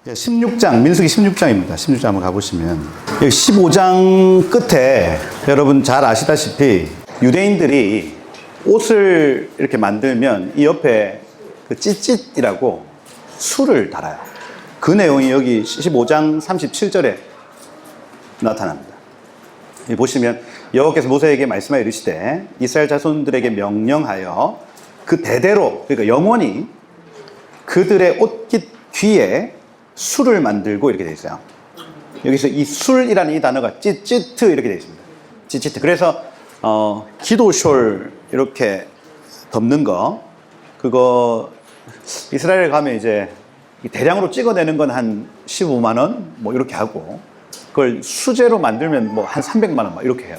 16장, 민수기 16장입니다. 16장 한번 가보시면 여기 15장 끝에 여러분 잘 아시다시피 유대인들이 옷을 이렇게 만들면 이 옆에 그 찌릿이라고 술을 달아요. 그 내용이 여기 15장 37절에 나타납니다. 여기 보시면 여호와께서 모세에게 말씀하여 이르시되 이스라엘 자손들에게 명령하여 그 대대로, 그러니까 영원히 그들의 옷깃 뒤에 술을 만들고 이렇게 되어 있어요. 여기서 이 술이라는 이 단어가 찌찌트 이렇게 되어 있습니다. 찌찌트. 그래서 기도숄 이렇게 덮는 거, 그거 이스라엘에 가면 이제 대량으로 찍어내는 건 한 15만 원 뭐 이렇게 하고, 그걸 수제로 만들면 뭐 한 300만 원 막 이렇게 해요.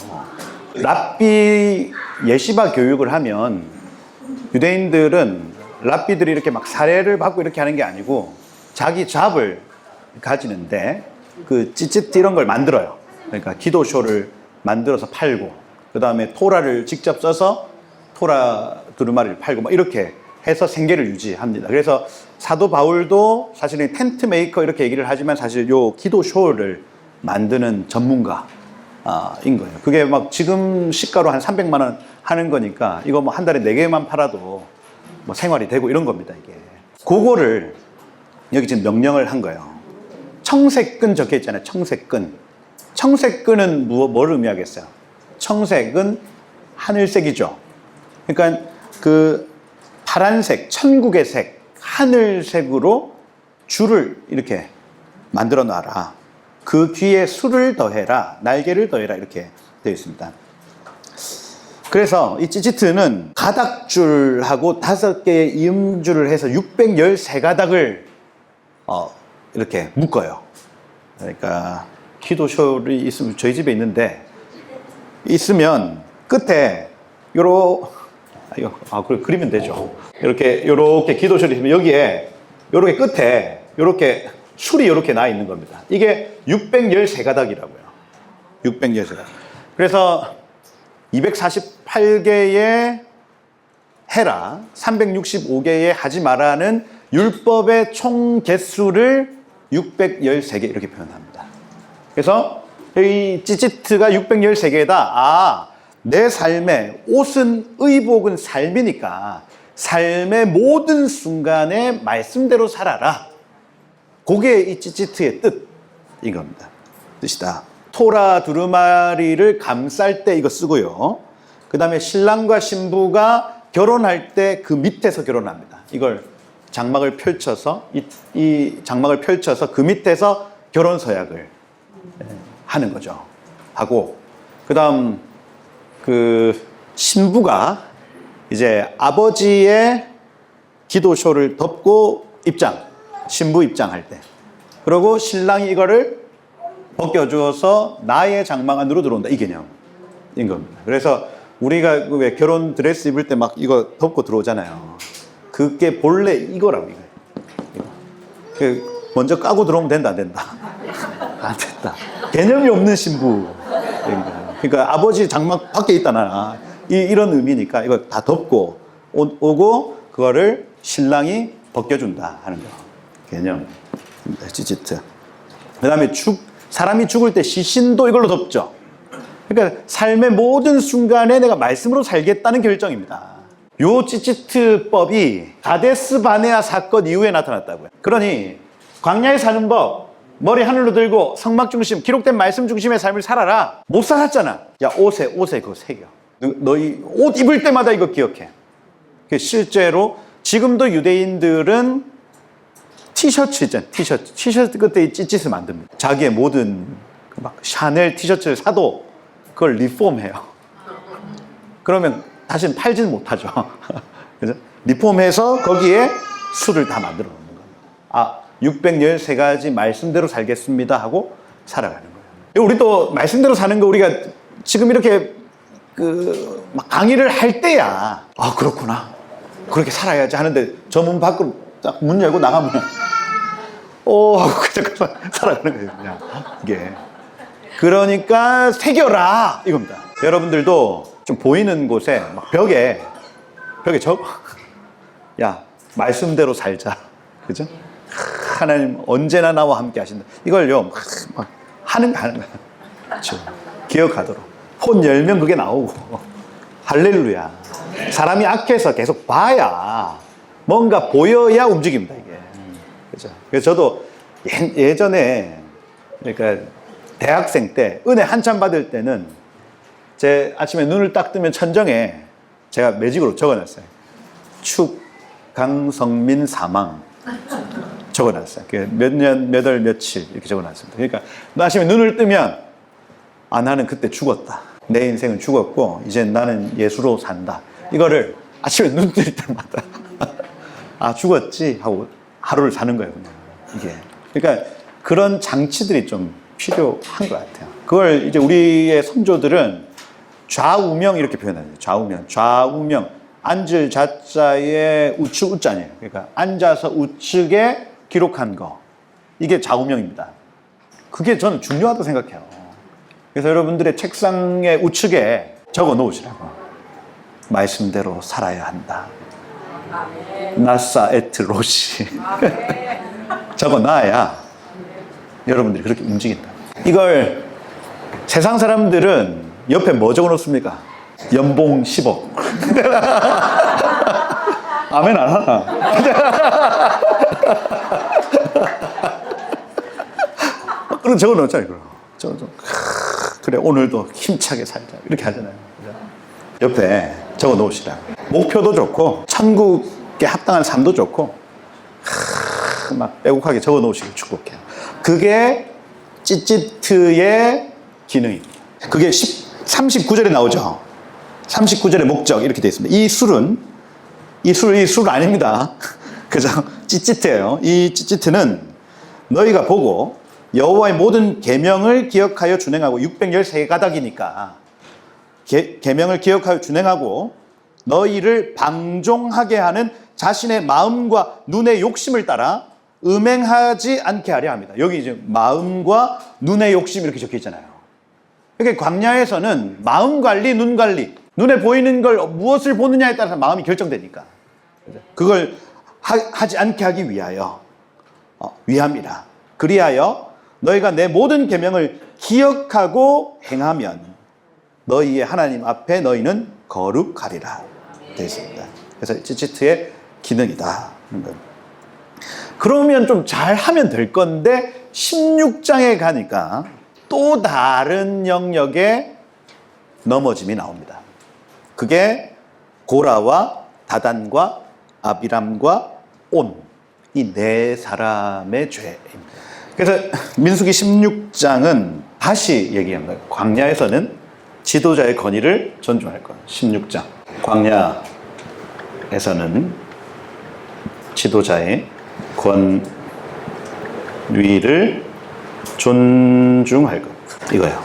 랍비 예시바 교육을 하면 유대인들은 랍비들이 이렇게 막 사례를 받고 이렇게 하는 게 아니고 자기 잡을 가지는데 그 찌찌트 이런 걸 만들어요. 그러니까 기도쇼를 만들어서 팔고, 그 다음에 토라를 직접 써서 토라 두루마리를 팔고 막 이렇게 해서 생계를 유지합니다. 그래서 사도 바울도 사실은 텐트 메이커 이렇게 얘기를 하지만 사실 요 기도쇼를 만드는 전문가인 거예요. 그게 막 지금 시가로 한 300만 원 하는 거니까 이거 뭐 한 달에 4개만 팔아도 뭐 생활이 되고 이런 겁니다, 이게. 그거를 여기 지금 명령을 한 거예요. 청색끈 적혀 있잖아요. 청색끈. 청색끈은 뭘 의미하겠어요? 청색은 하늘색이죠. 그러니까 그 파란색, 천국의 색, 하늘색으로 줄을 이렇게 만들어 놔라. 그 뒤에 술을 더해라. 날개를 더해라. 이렇게 되어 있습니다. 그래서 이 찌찌트는 가닥줄하고 5개의 이음줄을 해서 613가닥을 이렇게 묶어요. 그러니까 기도쇼를 있으면 저희 집에 있는데 있으면 끝에 그리면 되죠. 이렇게 기도쇼를 있으면 여기에 요렇게 끝에 요렇게 술이 이렇게 나 있는 겁니다. 이게 613가닥이라고요. 613가닥. 그래서 248개의 해라, 365개의 하지 마라는 율법의 총 개수를 613개 이렇게 표현합니다. 그래서 이 찌찌트가 613개다. 내 삶에 옷은 의복은 삶이니까 삶의 모든 순간에 말씀대로 살아라. 그게 이 찌찌트의 뜻인 겁니다. 뜻이다. 토라 두루마리를 감쌀 때 이거 쓰고요. 그 다음에 신랑과 신부가 결혼할 때 그 밑에서 결혼합니다. 이걸 장막을 펼쳐서 이 장막을 펼쳐서 그 밑에서 결혼 서약을 하는 거죠. 하고, 그다음 그 신부가 이제 아버지의 기도쇼를 덮고 신부 입장할 때, 그리고 신랑이 이거를 벗겨주어서 나의 장막 안으로 들어온다, 이 개념인 겁니다. 그래서 우리가 왜 결혼 드레스 입을 때 막 이거 덮고 들어오잖아요. 그게 본래 이거라고, 이거. 먼저 까고 들어오면 된다, 안 된다? 안 된다. 개념이 없는 신부. 그러니까 아버지 장막 밖에 있다, 나. 이런 의미니까 이거 다 덮고 오고 그거를 신랑이 벗겨준다 하는 거. 개념. 찌찌트. 그 다음에 사람이 죽을 때 시신도 이걸로 덮죠. 그러니까 삶의 모든 순간에 내가 말씀으로 살겠다는 결정입니다. 요 찌찌트법이 가데스 바네아 사건 이후에 나타났다고요. 그러니 광야에 사는 법, 머리 하늘로 들고 성막 중심, 기록된 말씀 중심의 삶을 살아라. 못 살았잖아. 야, 옷에 그거 새겨. 너희 옷 입을 때마다 이거 기억해. 실제로 지금도 유대인들은 티셔츠 있잖아요. 티셔츠 끝에 찌찌스 만듭니다. 자기의 모든 막 샤넬 티셔츠를 사도 그걸 리폼해요. 그러면 다시는 팔지는 못하죠. 그죠? 리폼해서 거기에 술을 다 만들어 놓는 겁니다. 613가지 말씀대로 살겠습니다 하고 살아가는 거예요. 우리 또 말씀대로 사는 거 우리가 지금 이렇게 막 강의를 할 때야, 그렇구나, 그렇게 살아야지 하는데 저 문 밖으로 딱 문 열고 나가면 그냥 살아가는 거예요. 그냥 이게. 그러니까 새겨라 이겁니다. 여러분들도 좀 보이는 곳에 막 벽에 야, 말씀대로 살자. 그죠? 하나님 언제나 나와 함께 하신다. 이걸요 막 하는 거야. 그렇죠. 기억하도록 폰 열면 그게 나오고 할렐루야. 사람이 악해서 계속 봐야 뭔가 보여야 움직입니다 이게. 그렇죠. 그래서 저도 예전에 그러니까 대학생 때 은혜 한참 받을 때는 제 아침에 눈을 딱 뜨면 천정에 제가 매직으로 적어놨어요. 축 강성민 사망 적어놨어요. 몇 년, 몇 월, 며칠 이렇게 적어놨습니다. 그러니까 아침에 눈을 뜨면 아 나는 그때 죽었다. 내 인생은 죽었고 이제 나는 예수로 산다. 이거를 아침에 눈 뜰 때마다 아 죽었지 하고 하루를 사는 거예요. 그냥 이게. 그러니까 그런 장치들이 좀 필요한 것 같아요. 그걸 이제 우리의 선조들은 좌우명 이렇게 표현하죠. 좌우명. 앉을 좌자에 우측 우자네요. 그러니까 앉아서 우측에 기록한 거. 이게 좌우명입니다. 그게 저는 중요하다고 생각해요. 그래서 여러분들의 책상의 우측에 적어 놓으시라고. 말씀대로 살아야 한다. 나사 에트 로시. 적어 놔야 여러분들이 그렇게 움직인다. 이걸 세상 사람들은 옆에 뭐 적어 놓습니까? 연봉 10억. 아멘 안 하나? 그럼 적어 놓잖아요. 그래 오늘도 힘차게 살자 이렇게 하잖아요. 옆에 적어 놓으시라. 목표도 좋고 천국에 합당한 삶도 좋고 막 빼곡하게 적어 놓으시길 축복해요. 그게 찌찌트의 기능입니다. 그게 39절에 나오죠. 39절의 목적 이렇게 되어 있습니다. 이 술 아닙니다. 그죠? 찌찌트예요. 이 찌찌트는 너희가 보고 여호와의 모든 계명을 기억하여 준행하고 613가닥이니까 계명을 기억하여 준행하고 너희를 방종하게 하는 자신의 마음과 눈의 욕심을 따라 음행하지 않게 하려 합니다. 여기 이제 마음과 눈의 욕심 이렇게 적혀 있잖아요. 그러니까 광야에서는 마음 관리, 눈 관리, 눈에 보이는 걸 무엇을 보느냐에 따라서 마음이 결정되니까 그걸 하지 않게 하기 위함이라. 그리하여 너희가 내 모든 계명을 기억하고 행하면 너희의 하나님 앞에 너희는 거룩하리라 되어 있습니다. 그래서 찌찌트의 기능이다. 그러면 좀 잘하면 될 건데 16장에 가니까 또 다른 영역의 넘어짐이 나옵니다. 그게 고라와 다단과 아비람과 온, 이 네 사람의 죄입니다. 그래서 민수기 16장은 다시 얘기한 거예요. 광야에서는 지도자의 권위를 존중할 것. 16장. 광야에서는 지도자의 권위를 존중할 것. 이거예요.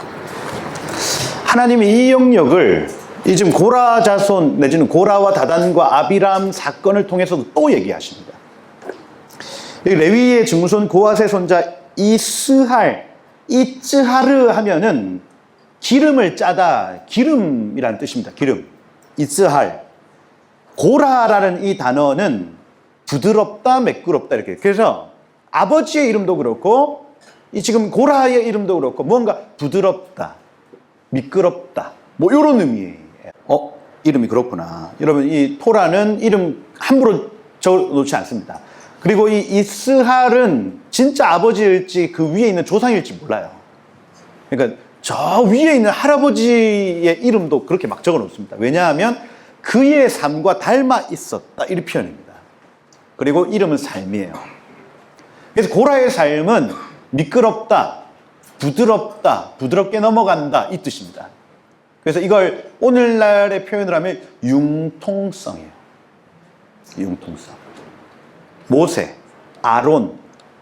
하나님이 이 영역을 이 지금 고라 자손 내지는 고라와 다단과 아비람 사건을 통해서도 또 얘기하십니다. 여기 레위의 증손 고핫의 손자 이츠하르 하면은 기름을 짜다, 기름이라는 뜻입니다. 기름. 이츠할. 고라라는 이 단어는 부드럽다, 매끄럽다 이렇게. 그래서 아버지의 이름도 그렇고 이 지금 고라의 이름도 그렇고 뭔가 부드럽다, 미끄럽다, 뭐 이런 의미예요. 이름이 그렇구나. 여러분 이 토라는 이름 함부로 적어놓지 않습니다. 그리고 이 이스할은 진짜 아버지일지 그 위에 있는 조상일지 몰라요. 그러니까 저 위에 있는 할아버지의 이름도 그렇게 막 적어놓습니다. 왜냐하면 그의 삶과 닮아 있었다 이 표현입니다. 그리고 이름은 삶이에요. 그래서 고라의 삶은 미끄럽다, 부드럽다, 부드럽게 넘어간다 이 뜻입니다. 그래서 이걸 오늘날의 표현을 하면 융통성이에요. 융통성. 모세, 아론,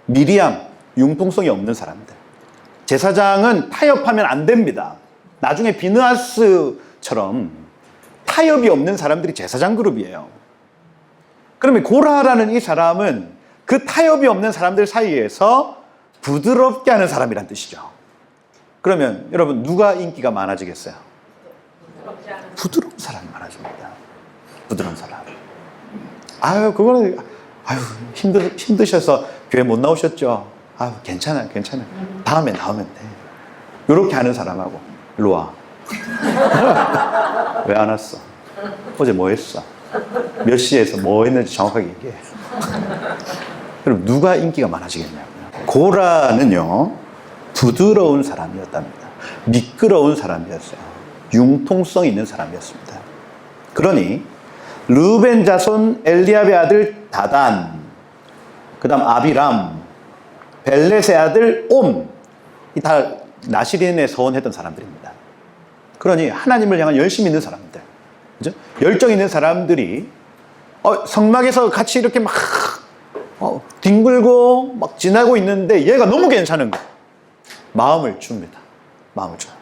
미리암, 융통성이 없는 사람들. 제사장은 타협하면 안 됩니다. 나중에 비느하스처럼 타협이 없는 사람들이 제사장 그룹이에요. 그러면 고라라는 이 사람은 그 타협이 없는 사람들 사이에서 부드럽게 하는 사람이란 뜻이죠. 그러면 여러분 누가 인기가 많아지겠어요? 부드러운 사람이 많아집니다. 부드러운 사람. 그거는 아유, 힘드셔서 교회 못 나오셨죠? 아유, 괜찮아요. 다음에 나오면 돼. 이렇게 하는 사람하고, 일로 와. 왜 안 왔어? 어제 뭐 했어? 몇 시에서 뭐 했는지 정확하게 얘기해. 그럼 누가 인기가 많아지겠냐고요. 고라는요, 부드러운 사람이었답니다. 미끄러운 사람이었어요. 융통성 있는 사람이었습니다. 그러니 르벤 자손 엘리압의 아들 다단, 그 다음 아비람, 벨렛의 아들 옴, 이 다 나시린에 서원했던 사람들입니다. 그러니 하나님을 향한 열심히 있는 사람들, 그죠? 열정 있는 사람들이 성막에서 같이 이렇게 막 뒹굴고 막 지나고 있는데 얘가 너무 괜찮은 거예요. 마음을 줍니다. 마음을 줘요.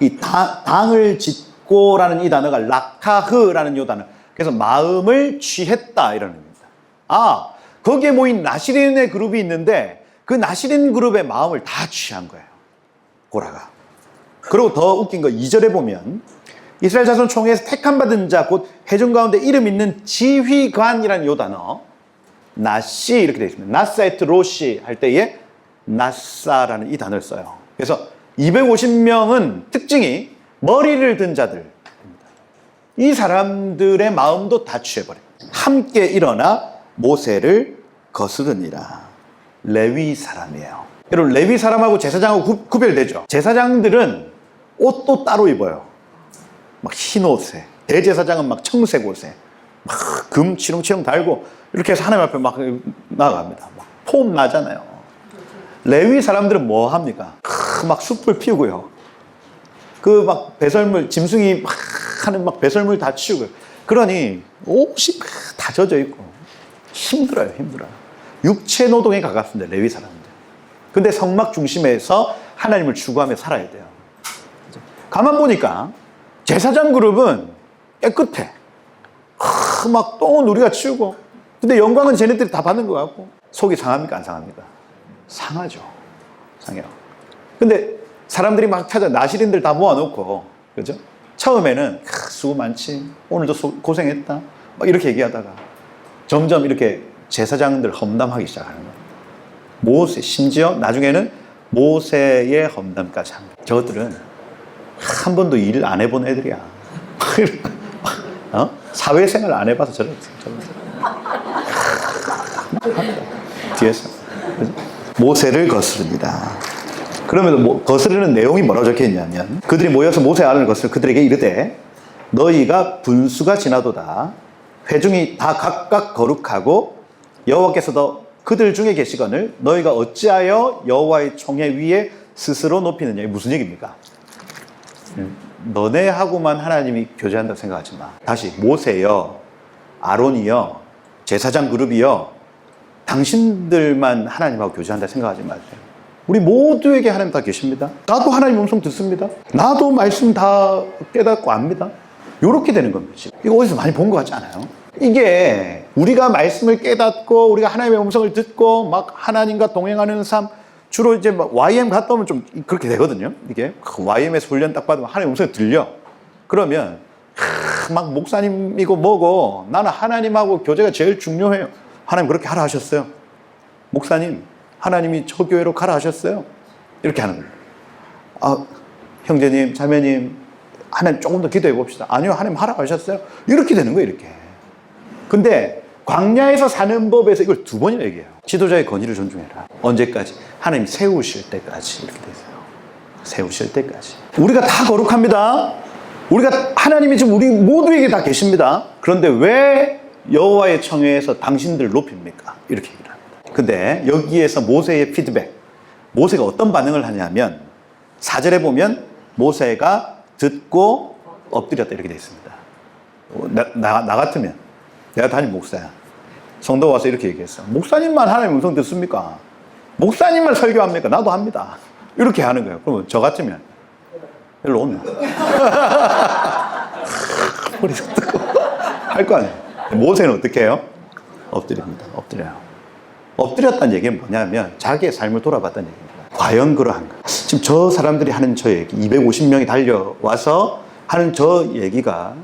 이 당을 짓고라는 이 단어가 라카흐라는 이 단어. 그래서 마음을 취했다 이런 의미입니다. 아, 거기에 모인 나시린의 그룹이 있는데 그 나시린 그룹의 마음을 다 취한 거예요. 고라가. 그리고 더 웃긴 거 2절에 보면 이스라엘 자손 총회에서 택함 받은 자 곧 회중 가운데 이름 있는 지휘관이라는 이 단어 나시 이렇게 되어 있습니다. 나사에트 로시 할 때에 나사라는 이 단어를 써요. 그래서 250명은 특징이 머리를 든 자들입니다. 이 사람들의 마음도 다 취해버려요. 함께 일어나 모세를 거스르니라. 레위 사람이에요. 여러분, 레위 사람하고 제사장하고 구별되죠? 제사장들은 옷도 따로 입어요. 막 흰 옷에. 대제사장은 막 청색 옷에. 막 금 치렁치렁 달고 이렇게 해서 하나님 앞에 막 나아갑니다. 막 폼 나잖아요. 레위 사람들은 뭐 합니까? 막 숯불 피우고요. 그 막 배설물, 짐승이 막 하는 막 배설물 다 치우고요. 그러니 옷이 다 젖어 있고 힘들어요. 육체 노동에 가깝습니다. 레위 사람들. 근데 성막 중심에서 하나님을 추구하며 살아야 돼요. 가만 보니까 제사장 그룹은 깨끗해. 막 똥은 우리가 치우고. 근데 영광은 쟤네들이 다 받는 것 같고. 속이 상합니까? 안 상합니까? 상하죠. 상해요. 근데 사람들이 막 찾아 나시린들 다 모아놓고, 그죠? 처음에는 수고 많지. 오늘도 고생했다. 막 이렇게 얘기하다가 점점 이렇게 제사장들 험담하기 시작하는 거예요. 모세, 심지어 나중에는 모세의 험담까지 합니다. 저것들은 한 번도 일 안 해본 애들이야. 사회생활 안 해봐서 저런. 뒤에서. 모세를 거스릅니다. 그러면 거스르는 내용이 뭐라고 적혀 있냐면 그들이 모여서 모세 안을 거스르 그들에게 이르되 너희가 분수가 지나도다. 회중이 다 각각 거룩하고 여호와께서도 그들 중에 계시거늘 너희가 어찌하여 여호와의 총회 위에 스스로 높이느냐. 이게 무슨 얘기입니까? 너네하고만 하나님이 교제한다고 생각하지 마. 다시 모세여, 아론이여, 제사장 그룹이여, 당신들만 하나님하고 교제한다고 생각하지 마세요. 우리 모두에게 하나님 다 계십니다. 나도 하나님 음성 듣습니다. 나도 말씀 다 깨닫고 압니다. 이렇게 되는 겁니다. 이거 어디서 많이 본 것 같지 않아요? 이게 우리가 말씀을 깨닫고 우리가 하나님의 음성을 듣고 막 하나님과 동행하는 삶, 주로 이제 막 YM 갔다 오면 좀 그렇게 되거든요. 이게 YM에서 훈련 딱 받으면 하나님의 음성이 들려. 그러면 막 목사님이고 뭐고 나는 하나님하고 교제가 제일 중요해요. 하나님 그렇게 하라 하셨어요. 목사님, 하나님이 저 교회로 가라 하셨어요. 이렇게 하는 거예요. 아, 형제님, 자매님, 하나님 조금 더 기도해 봅시다. 아니요, 하나님 하라 하셨어요. 이렇게 되는 거예요, 이렇게. 근데 광야에서 사는 법에서 이걸 2번이나 얘기해요. 지도자의 권위를 존중해라. 언제까지? 하나님 세우실 때까지. 이렇게 되세요. 세우실 때까지. 우리가 다 거룩합니다. 하나님이 지금 우리 모두에게 다 계십니다. 그런데 왜 여호와의 청회에서 당신들 높입니까? 이렇게 얘기를 합니다. 근데 여기에서 모세의 피드백, 모세가 어떤 반응을 하냐면 4절에 보면 모세가 듣고 엎드렸다 이렇게 되어 있습니다. 나 같으면 내가 담임 목사야. 성도 와서 이렇게 얘기했어. 목사님만 하나님 음성 듣습니까? 목사님만 설교합니까? 나도 합니다. 이렇게 하는 거예요. 그러면 저 같으면 일로 오면 머리 뜯고 할 거 아니에요. 모세는 어떻게 해요? 엎드립니다. 엎드려요. 엎드렸다는 얘기는 뭐냐면 자기의 삶을 돌아봤다는 얘기입니다. 과연 그러한가? 지금 저 사람들이 하는 저 얘기, 250명이 달려와서 하는 저 얘기가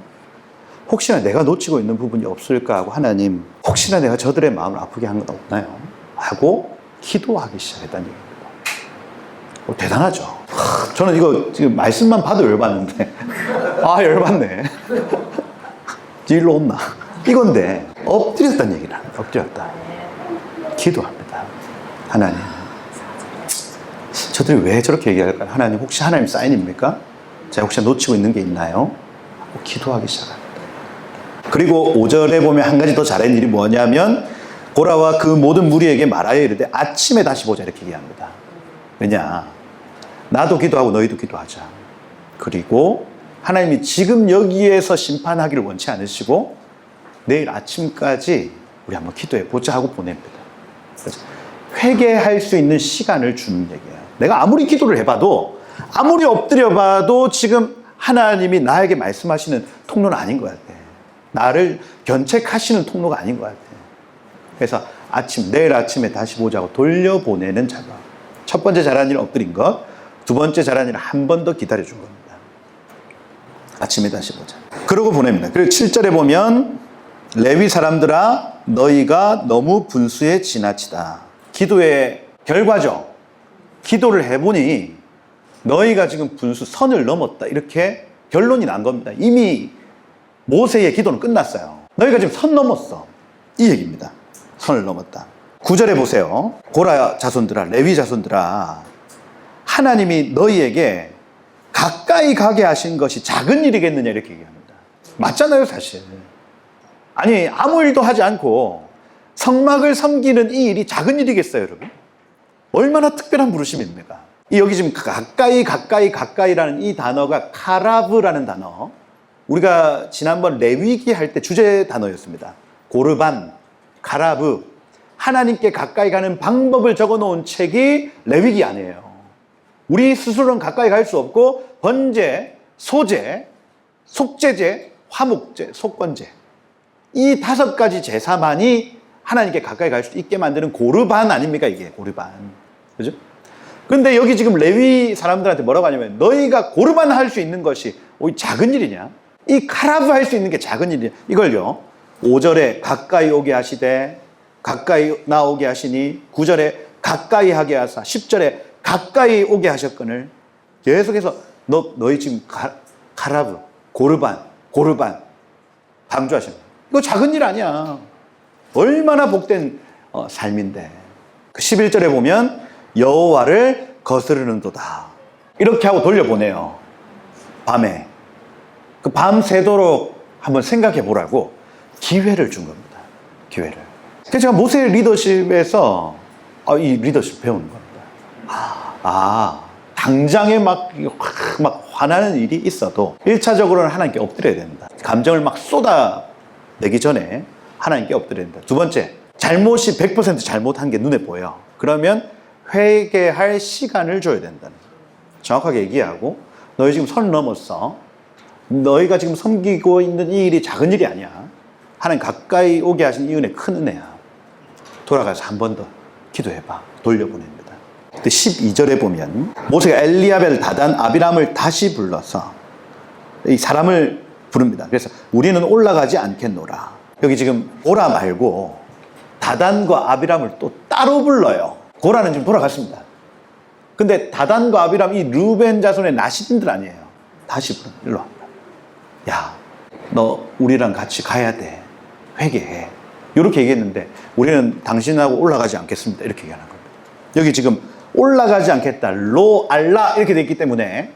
혹시나 내가 놓치고 있는 부분이 없을까 하고 하나님, 혹시나 내가 저들의 마음을 아프게 한 건 없나요? 하고 기도하기 시작했다는 얘기입니다. 대단하죠. 저는 이거 지금 말씀만 봐도 열받는데, 열받네. 일로 온나. 이건데, 엎드렸다는 얘기를 합니다. 엎드렸다. 기도합니다. 하나님, 저들이 왜 저렇게 얘기할까요? 하나님, 혹시 하나님 사인입니까? 제가 혹시 놓치고 있는 게 있나요? 하고 기도하기 시작합니다. 그리고 5절에 보면 한 가지 더 잘한 일이 뭐냐면, 고라와 그 모든 무리에게 말하여 이르되 아침에 다시 보자 이렇게 얘기합니다. 왜냐? 나도 기도하고 너희도 기도하자. 그리고 하나님이 지금 여기에서 심판하기를 원치 않으시고 내일 아침까지 우리 한번 기도해 보자 하고 보냅니다. 그래서 회개할 수 있는 시간을 주는 얘기예요. 내가 아무리 기도를 해봐도, 아무리 엎드려봐도 지금 하나님이 나에게 말씀하시는 통로는 아닌 것 같아. 나를 견책하시는 통로가 아닌 것 같아. 그래서 내일 아침에 다시 보자고 돌려보내는 작업. 첫 번째 잘한 일은 엎드린 것, 두 번째 잘한 일은 한 번 더 기다려준 겁니다. 아침에 다시 보자. 그러고 보냅니다. 그리고 7절에 보면 레위 사람들아 너희가 너무 분수에 지나치다. 기도의 결과죠. 기도를 해보니 너희가 지금 분수 선을 넘었다. 이렇게 결론이 난 겁니다. 이미 모세의 기도는 끝났어요. 너희가 지금 선 넘었어. 이 얘기입니다. 선을 넘었다. 9절에 보세요. 고라 자손들아, 레위 자손들아, 하나님이 너희에게 가까이 가게 하신 것이 작은 일이겠느냐 이렇게 얘기합니다. 맞잖아요, 사실. 아니, 아무 일도 하지 않고 성막을 섬기는 이 일이 작은 일이겠어요, 여러분? 얼마나 특별한 부르심입니까? 여기 지금 가까이라는 이 단어가 카라브라는 단어. 우리가 지난번 레위기 할 때 주제 단어였습니다. 고르반, 카라브. 하나님께 가까이 가는 방법을 적어 놓은 책이 레위기 아니에요. 우리 스스로는 가까이 갈 수 없고 번제, 소제, 속제제, 화목제, 속건제, 이 5가지 제사만이 하나님께 가까이 갈 수 있게 만드는 고르반 아닙니까? 이게 고르반. 그죠? 근데 여기 지금 레위 사람들한테 뭐라고 하냐면 너희가 고르반 할 수 있는 것이 작은 일이냐? 이 카라브 할 수 있는 게 작은 일이냐? 이걸요 5절에 가까이 오게 하시되 가까이 나오게 하시니, 9절에 가까이 하게 하사, 10절에 가까이 오게 하셨거늘. 계속해서 너희 지금 카라브, 고르반 강조하시는 거예요. 이거 작은 일 아니야. 얼마나 복된 삶인데. 11절에 보면 여호와를 거스르는도다. 이렇게 하고 돌려보내요. 밤에. 그 밤새도록 한번 생각해 보라고 기회를 준 겁니다. 기회를. 그래서 제가 모세의 리더십에서 이 리더십 배우는 겁니다. 당장에 막 화나는 일이 있어도 1차적으로는 하나님께 엎드려야 된다. 감정을 막 쏟아내기 전에 하나님께 엎드려야 된다. 두 번째, 잘못이 100% 잘못한 게 눈에 보여. 그러면 회개할 시간을 줘야 된다는 거예요. 정확하게 얘기하고, 너희 지금 선 넘었어. 너희가 지금 섬기고 있는 이 일이 작은 일이 아니야. 하나님 가까이 오게 하신 이 은혜 큰 은혜야. 돌아가서 한 번 더 기도해봐. 돌려보냅니다. 근데 12절에 보면 모세가 엘리야벨, 다단, 아비람을 다시 불러서 이 사람을 부릅니다. 그래서 우리는 올라가지 않겠노라. 여기 지금 고라 말고 다단과 아비람을 또 따로 불러요. 고라는 지금 돌아갔습니다. 근데 다단과 아비람, 이 르벤 자손의 나시딘들 아니에요. 다시 부릅니다. 일로 와. 야, 너 우리랑 같이 가야 돼. 회개해. 이렇게 얘기했는데 우리는 당신하고 올라가지 않겠습니다. 이렇게 얘기하는 겁니다. 여기 지금 올라가지 않겠다. 로, 알라 이렇게 돼 있기 때문에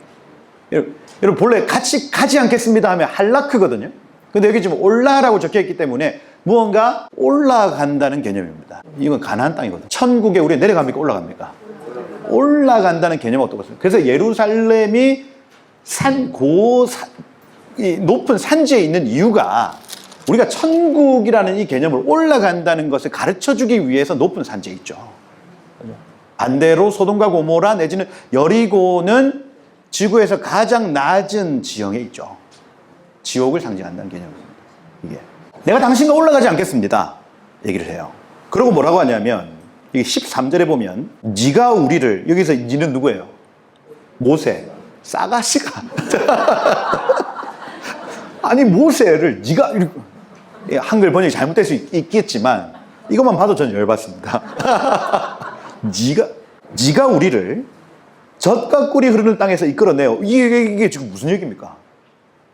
여러분 본래 같이 가지 않겠습니다 하면 할라크거든요. 근데 여기 지금 올라라고 적혀 있기 때문에 무언가 올라간다는 개념입니다. 이건 가나안 땅이거든요. 천국에 우리 내려갑니까? 올라갑니까? 올라간다는 개념은 어떻습니까? 그래서 예루살렘이 이 높은 산지에 있는 이유가 우리가 천국이라는 이 개념을 올라간다는 것을 가르쳐주기 위해서 높은 산지에 있죠. 반대로 소돔과 고모라 내지는 여리고는 지구에서 가장 낮은 지형에 있죠. 지옥을 상징한다는 개념입니다. 이게 내가 당신과 올라가지 않겠습니다. 얘기를 해요. 그리고 뭐라고 하냐면 이게 13절에 보면 네가 우리를, 여기서 니는 누구예요? 모세, 싸가시가 아니 모세를 네가 한글 번역이 잘못될 수 있겠지만 이것만 봐도 저는 열받습니다. 네가 우리를 젖과 꿀이 흐르는 땅에서 이끌어내요. 이게 지금 무슨 얘기입니까?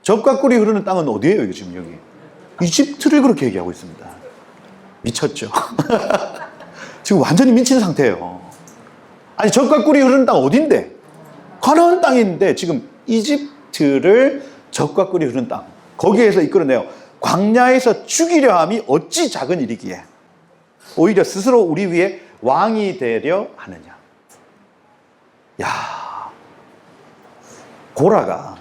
젖과 꿀이 흐르는 땅은 어디예요? 이게 지금 여기 이집트를 그렇게 얘기하고 있습니다. 미쳤죠? 지금 완전히 미친 상태예요. 아니 젖과 꿀이 흐르는 땅 어딘데? 가나안 땅인데 지금 이집트를 젖과 꿀이 흐르는 땅 거기에서 이끌어내요. 광야에서 죽이려 함이 어찌 작은 일이기에 오히려 스스로 우리 위에 왕이 되려 하느냐. 야, 고라가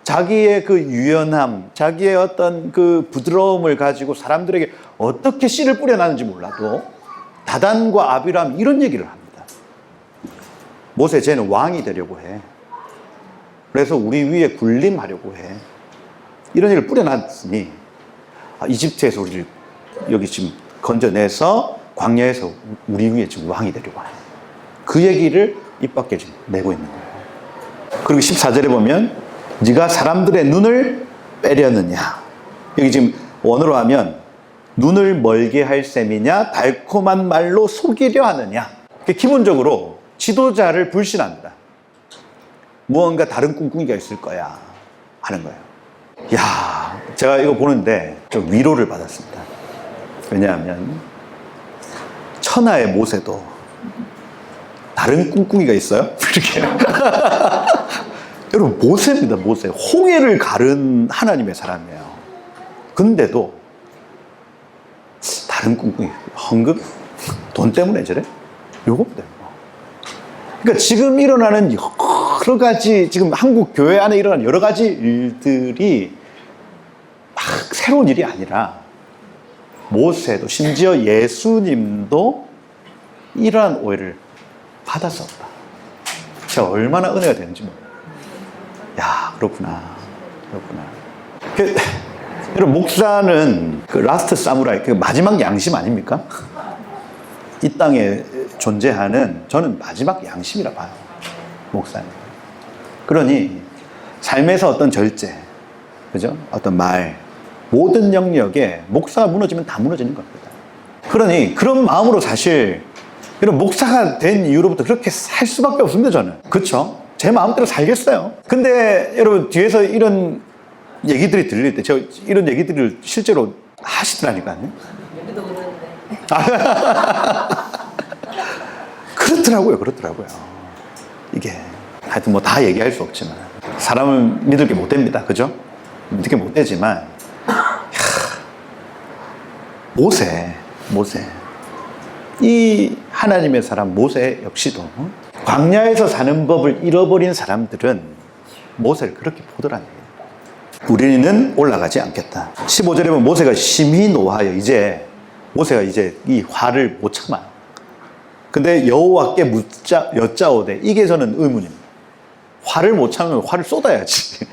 자기의 그 유연함, 자기의 어떤 그 부드러움을 가지고 사람들에게 어떻게 씨를 뿌려나는지 몰라도 다단과 아비람 이런 얘기를 합니다. 모세 쟤는 왕이 되려고 해. 그래서 우리 위에 군림하려고 해. 이런 얘기를 뿌려놨으니 이집트에서 우리를 여기 지금 건져내서 광야에서 우리 위에 지금 왕이 되려고 해. 그 얘기를 입 밖에 지금 내고 있는 거예요. 그리고 14절에 보면 네가 사람들의 눈을 빼려느냐. 여기 지금 원어로 하면 눈을 멀게 할 셈이냐 달콤한 말로 속이려 하느냐. 기본적으로 지도자를 불신합니다. 무언가 다른 꿍꿍이가 있을 거야 하는 거예요. 야, 제가 이거 보는데 좀 위로를 받았습니다. 왜냐하면 천하의 모세도 다른 꿍꿍이가 있어요? 이렇게. 여러분, 모세입니다, 모세. 홍해를 가른 하나님의 사람이에요. 근데도 다른 꿍꿍이, 헌금? 돈 때문에 저래? 요겁니다. 그러니까 지금 일어나는 여러 가지, 지금 한국 교회 안에 일어나는 여러 가지 일들이 막 새로운 일이 아니라 모세도 심지어 예수님도 이러한 오해를 받았었다. 제가 얼마나 은혜가 되는지 몰라요. 야, 그렇구나. 여러분, 목사는 그 라스트 사무라이, 그 마지막 양심 아닙니까? 이 땅에 존재하는 저는 마지막 양심이라 봐요. 목사는. 그러니 삶에서 어떤 절제, 그죠? 어떤 말, 모든 영역에 목사가 무너지면 다 무너지는 겁니다. 그러니 그런 마음으로 사실 이런 목사가 된 이후로부터 그렇게 살 수밖에 없습니다, 저는. 그렇죠? 제 마음대로 살겠어요. 근데 여러분 뒤에서 이런 얘기들이 들릴 때 제가 이런 얘기들을 실제로 하시더라니까요. 그렇더라고요. 이게 하여튼 뭐 다 얘기할 수 없지만 사람을 믿을 게 못 됩니다. 그죠? 믿을 게 못 되지만 모세 이 하나님의 사람 모세 역시도 광야에서 사는 법을 잃어버린 사람들은 모세를 그렇게 보더라는 거예요. 우리는 올라가지 않겠다. 15절에 보면 모세가 심히 노하여 모세가 이제 이 화를 못 참아요. 근데 여호와께 여짜오되, 이게 저는 의문입니다. 화를 못 참으면 화를 쏟아야지.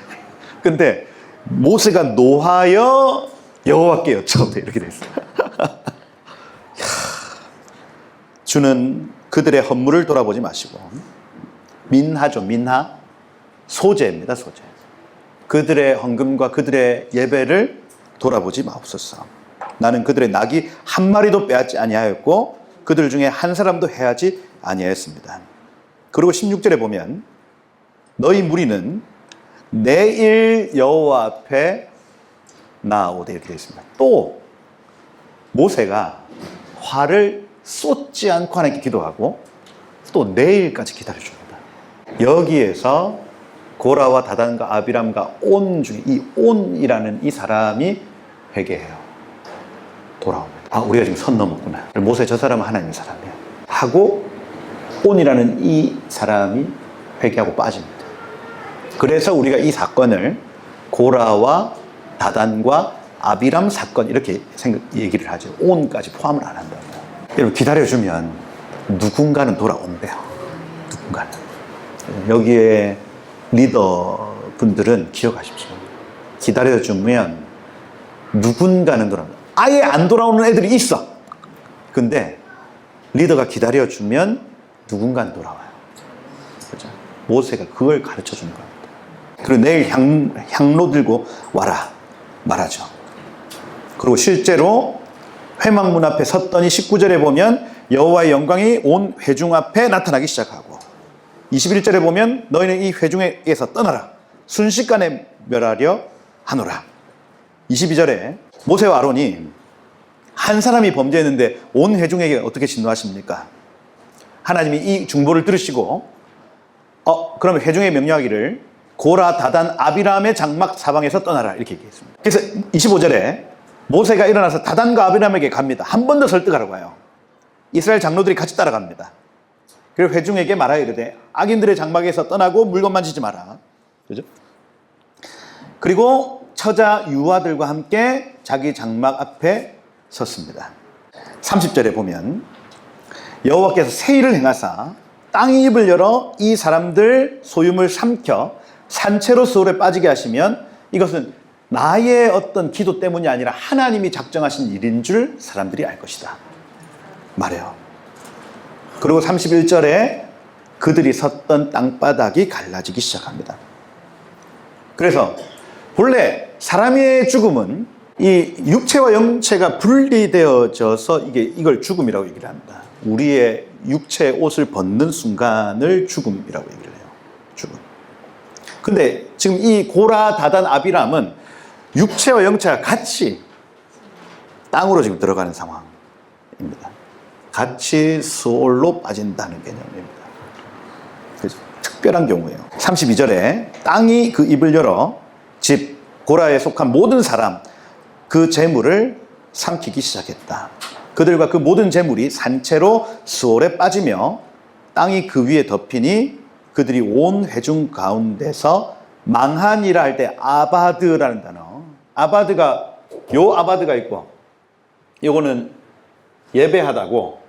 근데 모세가 노하여 여호와께 여짜오되 이렇게 돼 있어요. 주는 그들의 헌물을 돌아보지 마시고, 민하죠, 민하. 소재입니다, 소재. 그들의 헌금과 그들의 예배를 돌아보지 마옵소서. 나는 그들의 낙이 한 마리도 빼앗지 아니하였고 그들 중에 한 사람도 해하지 아니하였습니다. 그리고 16절에 보면 너희 무리는 내일 여호와 앞에 나아오되 이렇게 되어 있습니다. 또 모세가 화를 쏟지 않고 하나님께 기도하고 또 내일까지 기다려줍니다. 여기에서 고라와 다단과 아비람과 온 중에 이 온이라는 이 사람이 회개해요. 돌아옵니다. 아, 우리가 지금 선 넘었구나. 모세 저 사람은 하나님의 사람이야 하고 온이라는 이 사람이 회개하고 빠집니다. 그래서 우리가 이 사건을 고라와 다단과 아비람 사건 이렇게 얘기를 하죠. 온까지 포함을 안 한다고. 여러분, 기다려주면 누군가는 돌아온대요. 누군가는. 여기에 리더분들은 기억하십시오. 기다려주면 누군가는 돌아옵니다. 아예 안 돌아오는 애들이 있어. 근데 리더가 기다려주면 누군가는 돌아와요. 그렇죠? 모세가 그걸 가르쳐 주는 겁니다. 그리고 내일 향로 들고 와라 말하죠. 그리고 실제로 회막문 앞에 섰더니 19절에 보면 여호와의 영광이 온 회중 앞에 나타나기 시작하고 21절에 보면 너희는 이 회중에게서 떠나라 순식간에 멸하려 하노라. 22절에 모세와 아론이 한 사람이 범죄했는데 온 회중에게 어떻게 진노하십니까? 하나님이 이 중보를 들으시고 그러면 회중에 명령하기를 고라, 다단, 아비람의 장막 사방에서 떠나라 이렇게 얘기했습니다. 그래서 25절에 모세가 일어나서 다단과 아비람에게 갑니다. 한 번 더 설득하라고 해요. 이스라엘 장로들이 같이 따라갑니다. 그리고 회중에게 말하여 이르되 악인들의 장막에서 떠나고 물건 만지지 마라. 그죠? 그리고 처자 유아들과 함께 자기 장막 앞에 섰습니다. 30절에 보면 여호와께서 세일을 행하사 땅의 입을 열어 이 사람들 소유물 삼켜 산채로 수월에 빠지게 하시면 이것은 나의 어떤 기도 때문이 아니라 하나님이 작정하신 일인 줄 사람들이 알 것이다 말해요. 그리고 31절에 그들이 섰던 땅바닥이 갈라지기 시작합니다. 그래서 본래 사람의 죽음은 이 육체와 영체가 분리되어져서 이걸 죽음이라고 얘기를 합니다. 우리의 육체의 옷을 벗는 순간을 죽음이라고 얘기를 해요. 죽음. 근데 지금 이 고라, 다단, 아비람은 육체와 영체가 같이 땅으로 지금 들어가는 상황입니다. 같이 수올로 빠진다는 개념입니다. 그래서 특별한 경우예요. 32절에 땅이 그 입을 열어 집 고라에 속한 모든 사람 그 재물을 삼키기 시작했다. 그들과 그 모든 재물이 산채로 수올에 빠지며 땅이 그 위에 덮이니 그들이 온 회중 가운데서 망한이라 할 때 아바드라는 단어. 아바드가 있고 요거는 예배하다고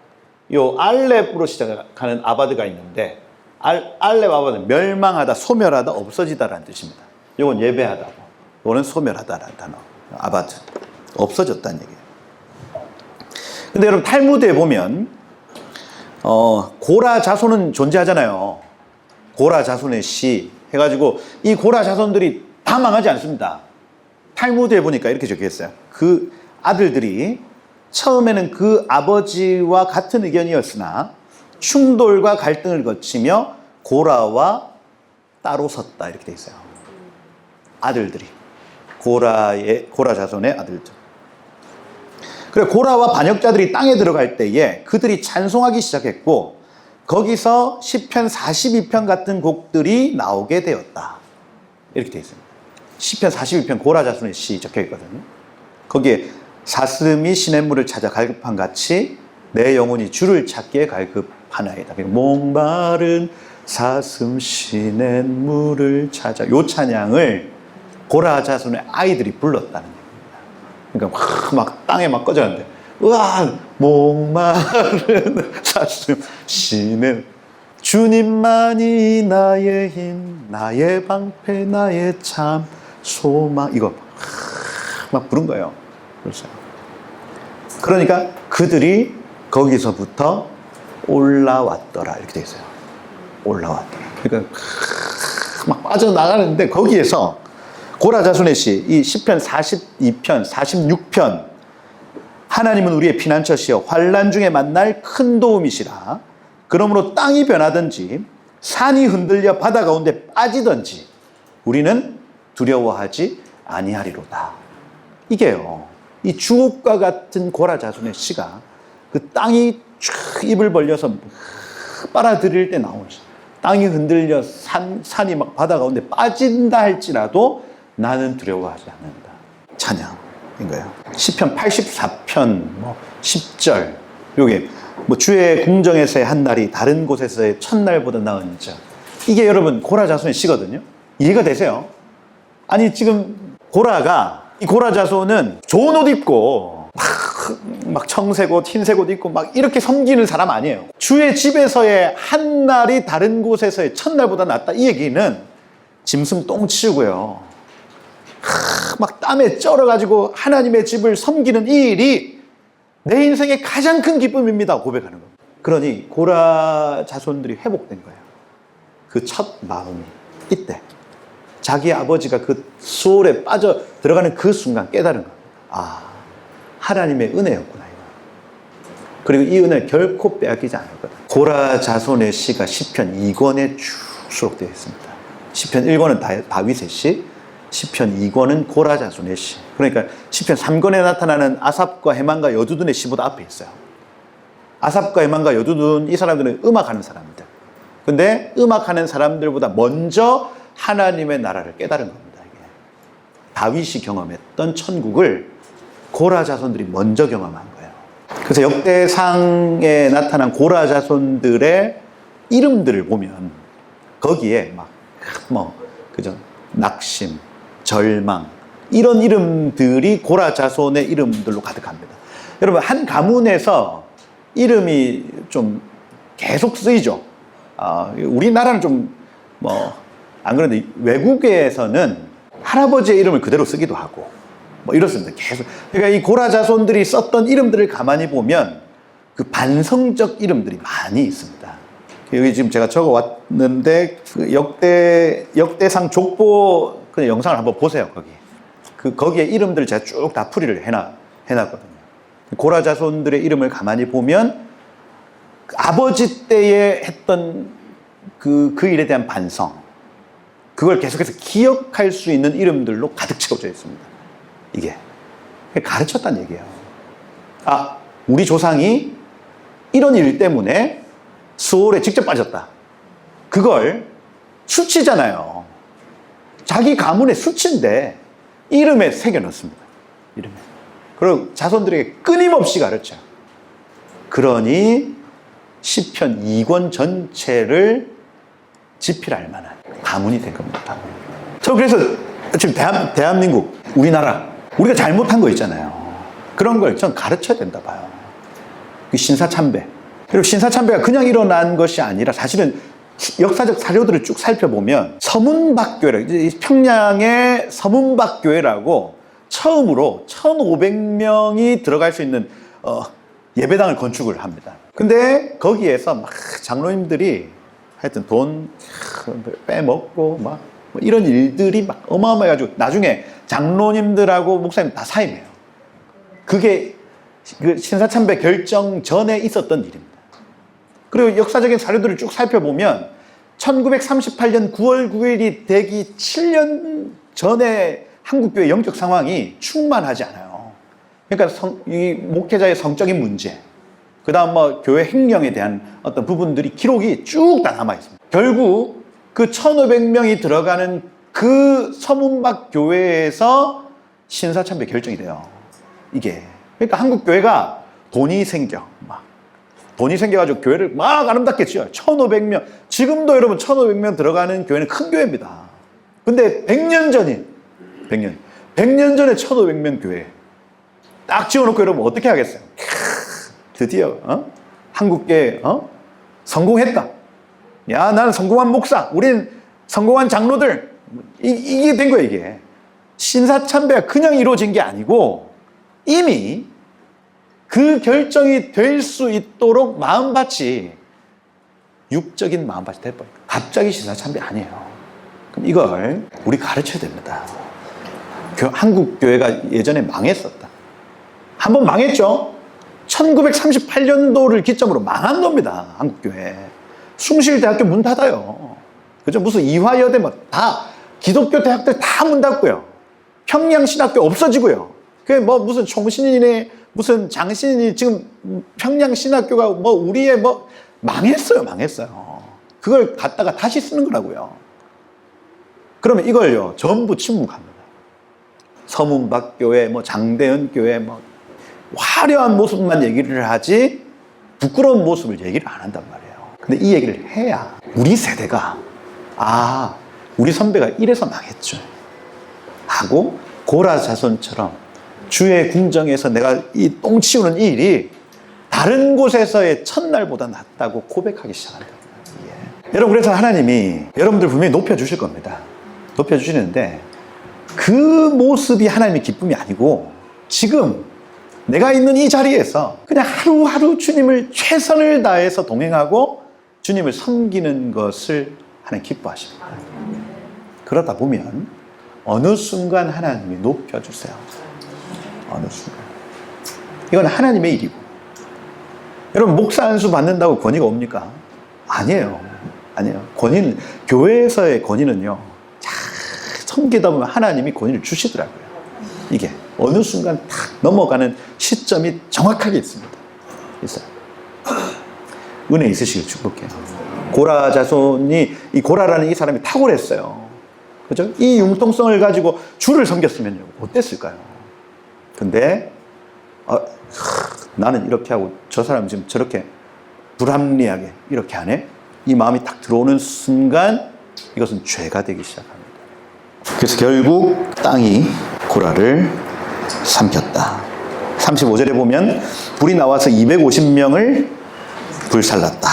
요 알렙으로 시작하는 아바드가 있는데 알렙 아바드 멸망하다, 소멸하다, 없어지다라는 뜻입니다. 요건 예배하다고 요거는 소멸하다라는 단어. 아바드 없어졌다는 얘기예요. 근데 여러분 탈무드에 보면 고라 자손은 존재하잖아요. 고라 자손의 시 해가지고 이 고라 자손들이 다 망하지 않습니다. 탈무드에 보니까 이렇게 적혀있어요. 그 아들들이 처음에는 그 아버지와 같은 의견이었으나 충돌과 갈등을 거치며 고라와 따로 섰다 이렇게 돼 있어요. 아들들이 고라 자손의 아들들. 그래 고라와 반역자들이 땅에 들어갈 때에 그들이 찬송하기 시작했고 거기서 시편 42편 같은 곡들이 나오게 되었다. 이렇게 되어 있습니다. 시편 42편 고라 자손의 시 적혀 있거든요. 거기에 사슴이 시냇물을 찾아 갈급한 같이 내 영혼이 주를 찾기에 갈급하나이다. 목마른 사슴 시냇물을 찾아 요 찬양을 고라 자손의 아이들이 불렀다는 거예요. 그러니까 막 땅에 막 꺼졌는데 으아 목마른 사슴 시는 주님만이 나의 힘 나의 방패 나의 참 소망 이거 막 부른 거예요. 그렇죠. 그러니까 그들이 거기서부터 올라왔더라 이렇게 돼 있어요. 올라왔더라. 그러니까 막 빠져나가는데 거기에서 고라 자손의 시, 이 시편 42편, 46편 하나님은 우리의 피난처시여 환난 중에 만날 큰 도움이시라. 그러므로 땅이 변하든지 산이 흔들려 바다 가운데 빠지든지 우리는 두려워하지 아니하리로다. 이게요. 이 주옥과 같은 고라 자손의 시가 그 땅이 쫙 입을 벌려서 빨아들일 때 나오는 시. 땅이 흔들려 산이 막 바다 가운데 빠진다 할지라도 나는 두려워하지 않는다. 찬양인 거예요. 시편 84편 10절 요게 주의 궁정에서의 한 날이 다른 곳에서의 첫날보다 나은 자. 이게 여러분 고라 자손의 시거든요. 이해가 되세요? 아니 지금 이 고라 자손은 좋은 옷 입고 막 청색 옷, 흰색 옷 입고 막 이렇게 섬기는 사람 아니에요. 주의 집에서의 한 날이 다른 곳에서의 첫날보다 낫다. 이 얘기는 짐승 똥 치우고요. 막 땀에 쩔어가지고 하나님의 집을 섬기는 이 일이 내 인생의 가장 큰 기쁨입니다. 고백하는 겁니다. 그러니 고라 자손들이 회복된 거예요. 그 첫 마음이 이때 자기 아버지가 그 수월에 빠져 들어가는 그 순간 깨달은 겁니다. 아, 하나님의 은혜였구나. 이거. 그리고 이 은혜를 결코 빼앗기지 않을 거다. 고라 자손의 시가 시편 2권에 쭉 수록되어 있습니다. 시편 1권은 다윗의 시, 시편 2권은 고라 자손의 시. 그러니까 시편 3권에 나타나는 아삽과 헤만과 여두둔의 시보다 앞에 있어요. 아삽과 헤만과 여두둔, 이 사람들은 음악하는 사람들. 근데 음악하는 사람들보다 먼저 하나님의 나라를 깨달은 겁니다. 이게. 다윗이 경험했던 천국을 고라 자손들이 먼저 경험한 거예요. 그래서 역대상에 나타난 고라 자손들의 이름들을 보면 거기에 그죠? 낙심, 절망, 이런 이름들이 고라 자손의 이름들로 가득합니다. 여러분, 한 가문에서 이름이 좀 계속 쓰이죠. 우리나라는 좀 안 그런데 외국에서는 할아버지의 이름을 그대로 쓰기도 하고 이렇습니다. 계속. 그러니까 이 고라 자손들이 썼던 이름들을 가만히 보면 그 반성적 이름들이 많이 있습니다. 여기 지금 제가 적어 왔는데 그 역대상 족보 그냥 영상을 한번 보세요. 거기에 이름들 제가 쭉 다 풀이를 해놨거든요. 고라 자손들의 이름을 가만히 보면 그 아버지 때에 했던 그 일에 대한 반성, 그걸 계속해서 기억할 수 있는 이름들로 가득 채워져 있습니다. 이게 가르쳤다는 얘기예요. 우리 조상이 이런 일 때문에 수월에 직접 빠졌다. 그걸 수치잖아요. 자기 가문의 수치인데 이름에 새겨 넣습니다. 이름에. 그리고 자손들에게 끊임없이 가르쳐요. 그러니 시편 2권 전체를 지필할 만한 가문이 된 겁니다. 저 그래서 지금 대한민국, 우리나라, 우리가 잘못한 거 있잖아요. 그런 걸 전 가르쳐야 된다 봐요. 신사참배. 그리고 신사참배가 그냥 일어난 것이 아니라 사실은 역사적 사료들을 쭉 살펴보면 서문박교회, 평양의 서문박교회라고 처음으로 1,500명이 들어갈 수 있는 예배당을 건축을 합니다. 근데 거기에서 막 장로님들이 하여튼 돈 빼먹고 막 이런 일들이 막 어마어마해가지고 나중에 장로님들하고 목사님 다 사임해요. 그게 그 신사참배 결정 전에 있었던 일입니다. 그리고 역사적인 사료들을 쭉 살펴보면 1938년 9월 9일이 되기 7년 전에 한국교회 영적 상황이 충만하지 않아요. 그러니까 이 목회자의 성적인 문제, 그 다음 교회 행령에 대한 어떤 부분들이 기록이 쭉 다 남아있습니다. 결국 그 1,500명이 들어가는 그 서문박 교회에서 신사참배 결정이 돼요. 이게. 그러니까 한국교회가 돈이 생겨가지고 교회를 막 아름답게 지어요. 1,500명. 지금도 여러분 1,500명 들어가는 교회는 큰 교회입니다. 근데 100년 전에 1,500명 교회 딱 지어놓고 여러분 어떻게 하겠어요? 드디어 한국교회 성공했다. 야, 나는 성공한 목사, 우린 성공한 장로들. 이게 된 거예요. 이게 신사참배가 그냥 이루어진 게 아니고 이미 그 결정이 될 수 있도록 마음밭이, 육적인 마음밭이 돼버려요. 갑자기 신사참배 아니에요. 그럼 이걸 우리 가르쳐야 됩니다. 한국 교회가 예전에 망했었다. 한번 망했죠. 1938년도를 기점으로 망한 겁니다. 한국 교회. 숭실대학교 문 닫아요. 그죠? 무슨 이화여대 다 기독교 대학들 다 문 닫고요. 평양신학교 없어지고요. 그게 무슨 총신이네, 무슨 장신이 지금 평양신학교가 우리의 망했어요. 그걸 갖다가 다시 쓰는 거라고요. 그러면 이걸요 전부 침묵합니다. 서문박교회, 장대현교회 화려한 모습만 얘기를 하지 부끄러운 모습을 얘기를 안 한단 말이에요. 근데 이 얘기를 해야 우리 세대가 우리 선배가 이래서 망했죠 하고 고라 자손처럼 주의 궁정에서 내가 이 똥 치우는 이 일이 다른 곳에서의 첫날보다 낫다고 고백하기 시작한다. 여러분, 그래서 하나님이 여러분들 분명히 높여주실 겁니다. 높여주시는데 그 모습이 하나님의 기쁨이 아니고 지금 내가 있는 이 자리에서 그냥 하루하루 주님을 최선을 다해서 동행하고 주님을 섬기는 것을 하나님 기뻐하십니다. 그러다 보면 어느 순간 하나님이 높여주세요. 어느 순간. 이건 하나님의 일이고. 여러분, 목사 안수 받는다고 권위가 옵니까? 아니에요. 아니에요. 권위는, 교회에서의 권위는요, 잘 섬기다 보면 하나님이 권위를 주시더라고요. 이게 어느 순간 탁 넘어가는 시점이 정확하게 있습니다. 있어요. 은혜 있으시길 축복해요. 고라 자손이, 이 고라라는 이 사람이 탁월했어요. 그죠? 이 융통성을 가지고 주를 섬겼으면요, 어땠을까요? 근데, 나는 이렇게 하고 저 사람 지금 저렇게 불합리하게 이렇게 하네? 이 마음이 딱 들어오는 순간 이것은 죄가 되기 시작합니다. 그래서 결국 땅이 고라를 삼켰다. 35절에 보면 불이 나와서 250명을 불살랐다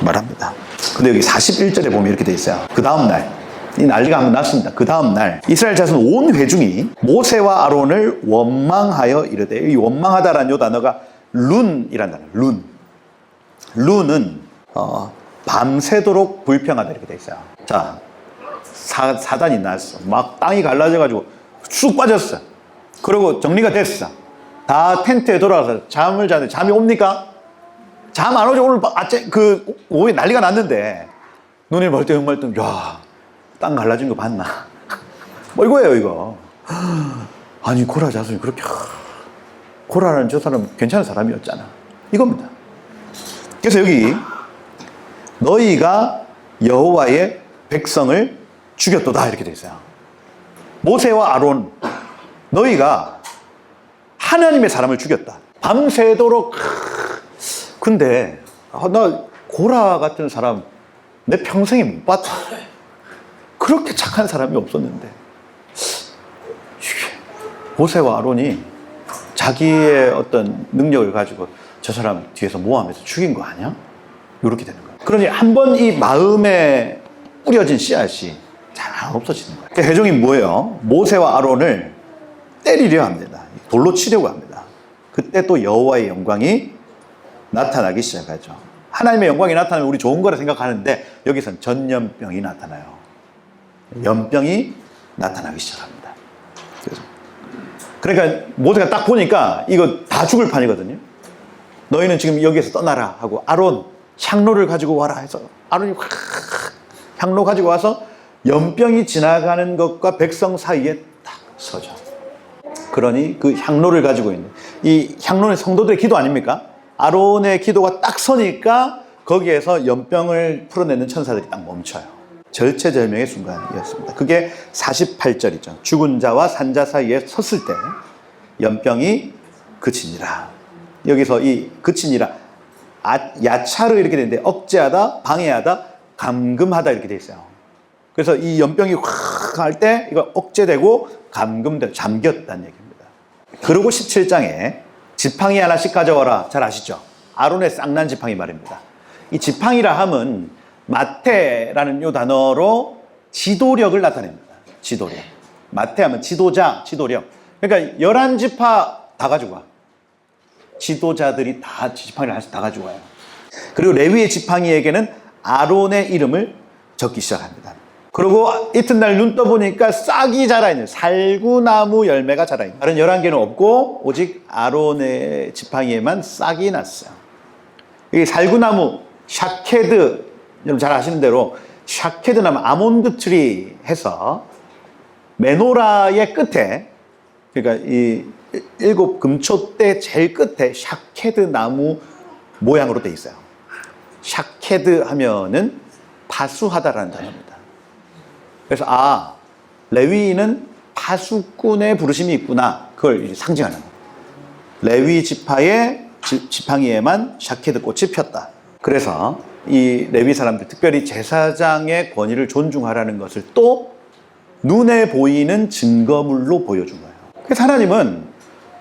말합니다. 근데 여기 41절에 보면 이렇게 돼 있어요. 그 다음 날, 이 난리가 한번 났습니다. 그 다음 날 이스라엘 자손 온 회중이 모세와 아론을 원망하여 이르되, 이 원망하다라는 요 단어가 룬이라는 단어. 룬은 밤새도록 불평하다 이렇게 돼 있어요. 자, 사단이 났어. 막 땅이 갈라져가지고 쑥 빠졌어. 그리고 정리가 됐어. 다 텐트에 돌아가서 잠을 자는데 잠이 옵니까? 잠 안 오죠. 오늘 오후에 난리가 났는데 눈이 멀뚱멀뚱, 야, 땅 갈라진 거 봤나? 뭐 이거예요, 이거. 아니, 고라 자손이 그렇게, 고라라는 저 사람 괜찮은 사람이었잖아. 이겁니다. 그래서 여기 너희가 여호와의 백성을 죽였도다 이렇게 돼 있어요. 모세와 아론, 너희가 하나님의 사람을 죽였다. 밤새도록. 근데 나 고라 같은 사람 내 평생에 못 봤다. 그렇게 착한 사람이 없었는데 모세와 아론이 자기의 어떤 능력을 가지고 저 사람 뒤에서 모함해서 죽인 거 아니야? 이렇게 되는 거예요. 그러니 한번 이 마음에 뿌려진 씨앗이 잘 안 없어지는 거예요. 그러니까 회종이 뭐예요? 모세와 아론을 때리려 합니다. 돌로 치려고 합니다. 그때 또 여호와의 영광이 나타나기 시작하죠. 하나님의 영광이 나타나면 우리 좋은 거라 생각하는데 여기선 전염병이 나타나요. 연병이 나타나기 시작합니다. 그러니까 모세가 딱 보니까 이거 다 죽을 판이거든요. 너희는 지금 여기에서 떠나라 하고, 아론 향로를 가지고 와라 해서 아론이 확 향로 가지고 와서 연병이 지나가는 것과 백성 사이에 딱 서죠. 그러니 그 향로를 가지고 있는, 이 향로는 성도들의 기도 아닙니까? 아론의 기도가 딱 서니까 거기에서 연병을 풀어내는 천사들이 딱 멈춰요. 절체절명의 순간이었습니다. 그게 48절이죠. 죽은 자와 산 자 사이에 섰을 때 연병이 그치니라. 여기서 이 그치니라, 야차로 이렇게 되는데 억제하다, 방해하다, 감금하다 이렇게 돼 있어요. 그래서 이 연병이 확 할 때 이거 억제되고 감금되고 잠겼다는 얘기입니다. 그리고 17장에 지팡이 하나씩 가져와라. 잘 아시죠? 아론의 쌍난 지팡이 말입니다. 이 지팡이라 함은 마테라는 요 단어로 지도력을 나타냅니다. 지도력. 마테하면 지도자, 지도력. 그러니까 11지파 다 가지고 와. 지도자들이 다 지팡이를 하나씩 다 가지고 와요. 그리고 레위의 지팡이에게는 아론의 이름을 적기 시작합니다. 그리고 이튿날 눈 떠보니까 싹이 자라있는 살구나무 열매가 자라있는, 다른 11개는 없고 오직 아론의 지팡이에만 싹이 났어요. 이 살구나무, 샤케드, 여러분 잘 아시는 대로 샤케드 나무, 아몬드 트리 해서 메노라의 끝에, 그러니까 이 7 금초대 제일 끝에 샤케드 나무 모양으로 돼 있어요. 샤케드 하면은 파수하다라는 단어입니다. 그래서 레위인은 파수꾼의 부르심이 있구나. 그걸 상징하는 거예요. 레위 지파의 지팡이에만 샤케드 꽃이 폈다. 그래서 이 레위 사람들, 특별히 제사장의 권위를 존중하라는 것을 또 눈에 보이는 증거물로 보여준 거예요. 그래서 하나님은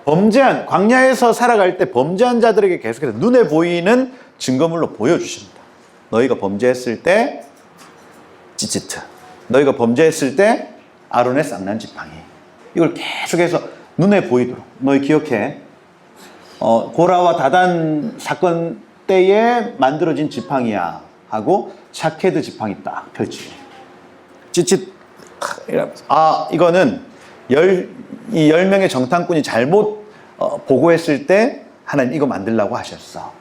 범죄한, 광야에서 살아갈 때 범죄한 자들에게 계속해서 눈에 보이는 증거물로 보여주십니다. 너희가 범죄했을 때 찌찌트, 너희가 범죄했을 때 아론의 쌍난 지팡이, 이걸 계속해서 눈에 보이도록. 너희 기억해, 고라와 다단 사건 때에 만들어진 지팡이야 하고 샤케드 지팡이 딱 펼치고, 찌릿 이거는 이 10명의 정탐꾼이 잘못 보고했을 때 하나님 이거 만들라고 하셨어.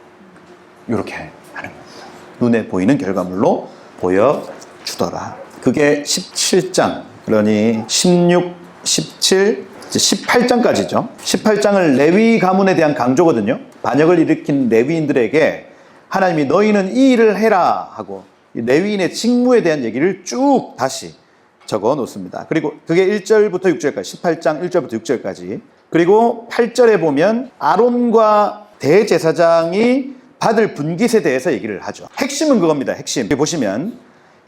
이렇게 하는 겁니다. 눈에 보이는 결과물로 보여주더라. 그게 17장, 그러니 16, 17, 18장까지죠. 18장은 레위 가문에 대한 강조거든요. 반역을 일으킨 레위인들에게 하나님이 너희는 이 일을 해라 하고 레위인의 직무에 대한 얘기를 쭉 다시 적어 놓습니다. 그리고 그게 1절부터 6절까지, 18장 1절부터 6절까지. 그리고 8절에 보면 아론과 대제사장이 받을 분깃에 대해서 얘기를 하죠. 핵심은 그겁니다. 핵심. 여기 보시면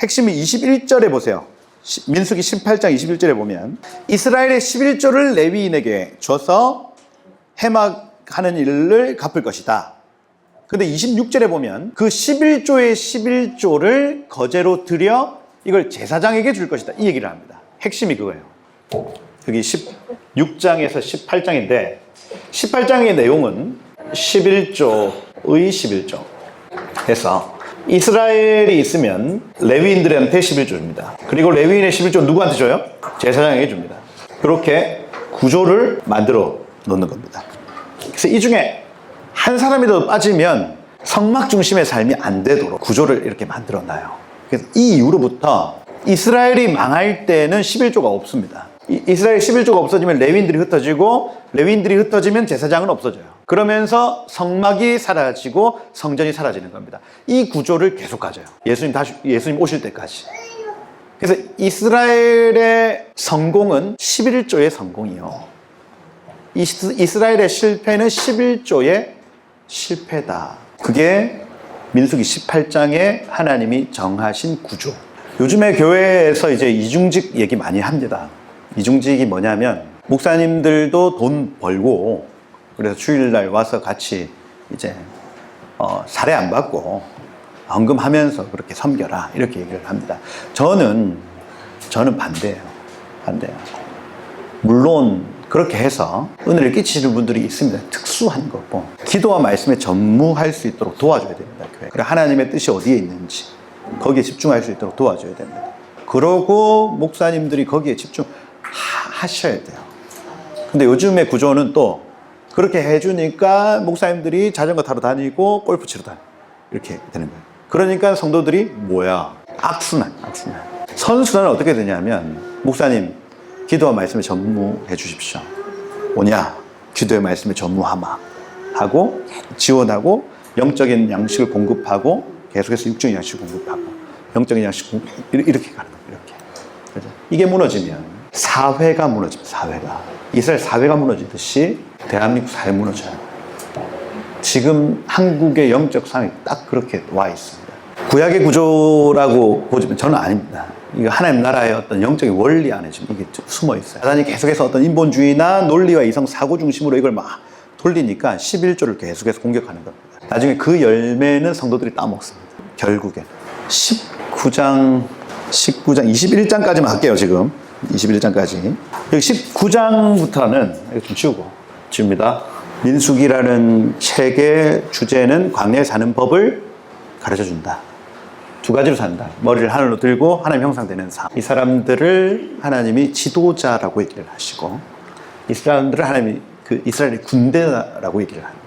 핵심이 21절에 보세요. 민수기 18장 21절에 보면 이스라엘의 11조를 레위인에게 줘서 해막하는 일을 갚을 것이다. 근데 26절에 보면 그 11조의 11조를 거제로 드려 이걸 제사장에게 줄 것이다. 이 얘기를 합니다. 핵심이 그거예요. 여기 16장에서 18장인데 18장의 내용은 11조의 11조 해서 이스라엘이 있으면 레위인들한테 11조입니다. 그리고 레위인의 11조 누구한테 줘요? 제사장에게 줍니다. 그렇게 구조를 만들어 놓는 겁니다. 그래서 이 중에 한 사람이라도 빠지면 성막 중심의 삶이 안 되도록 구조를 이렇게 만들어 놔요. 그래서 이 이후로부터 이스라엘이 망할 때는 11조가 없습니다. 이스라엘 11조가 없어지면 레위인들이 흩어지고 레위인들이 흩어지면 제사장은 없어져요. 그러면서 성막이 사라지고 성전이 사라지는 겁니다. 이 구조를 계속 가져요. 예수님 오실 때까지. 그래서 이스라엘의 성공은 11조의 성공이요. 이스라엘의 실패는 11조의 실패다. 그게 민수기 18장에 하나님이 정하신 구조. 요즘에 교회에서 이제 이중직 얘기 많이 합니다. 이중직이 뭐냐면 목사님들도 돈 벌고 그래서 주일날 와서 같이 이제 살해 안 받고 헌금하면서 그렇게 섬겨라 이렇게 얘기를 합니다. 저는 반대예요. 물론 그렇게 해서 은혜를 끼치시는 분들이 있습니다. 특수한 거고 기도와 말씀에 전무할 수 있도록 도와줘야 됩니다. 교회. 그래 하나님의 뜻이 어디에 있는지 거기에 집중할 수 있도록 도와줘야 됩니다. 그러고 목사님들이 거기에 집중하셔야 돼요. 근데 요즘의 구조는 또 그렇게 해주니까 목사님들이 자전거 타러 다니고 골프 치러 다니고 이렇게 되는 거예요. 그러니까 성도들이 뭐야? 악순환. 선순환은 어떻게 되냐면 목사님 기도와 말씀에 전무해 주십시오. 뭐냐? 기도의 말씀에 전무하마 하고 지원하고 영적인 양식을 공급하고 계속해서 육적인 양식을 공급하고 영적인 양식 이렇게 가는 거예요. 이렇게. 그렇죠? 이게 무너지면 사회가 무너집니다. 사회가. 이스라엘 사회가 무너지듯이 대한민국 사회 무너져요. 지금 한국의 영적 상황이 딱 그렇게 와 있습니다. 구약의 구조라고 보지만 저는 아닙니다. 이거 하나님 나라의 어떤 영적인 원리 안에 지금 이게 숨어 있어요. 사단이 계속해서 어떤 인본주의나 논리와 이성 사고 중심으로 이걸 막 돌리니까 11조를 계속해서 공격하는 겁니다. 나중에 그 열매는 성도들이 따먹습니다. 결국엔 19장 21장까지만 할게요. 지금 21장까지. 여기 19장부터는 이거 좀 지웁니다. 민수기라는 책의 주제는 광야에 사는 법을 가르쳐준다. 두 가지로 산다. 머리를 하늘로 들고 하나님 형상되는 삶. 이 사람들을 하나님이 지도자라고 얘기를 하시고 이 사람들을 하나님이 그 이스라엘의 군대라고 얘기를 합니다.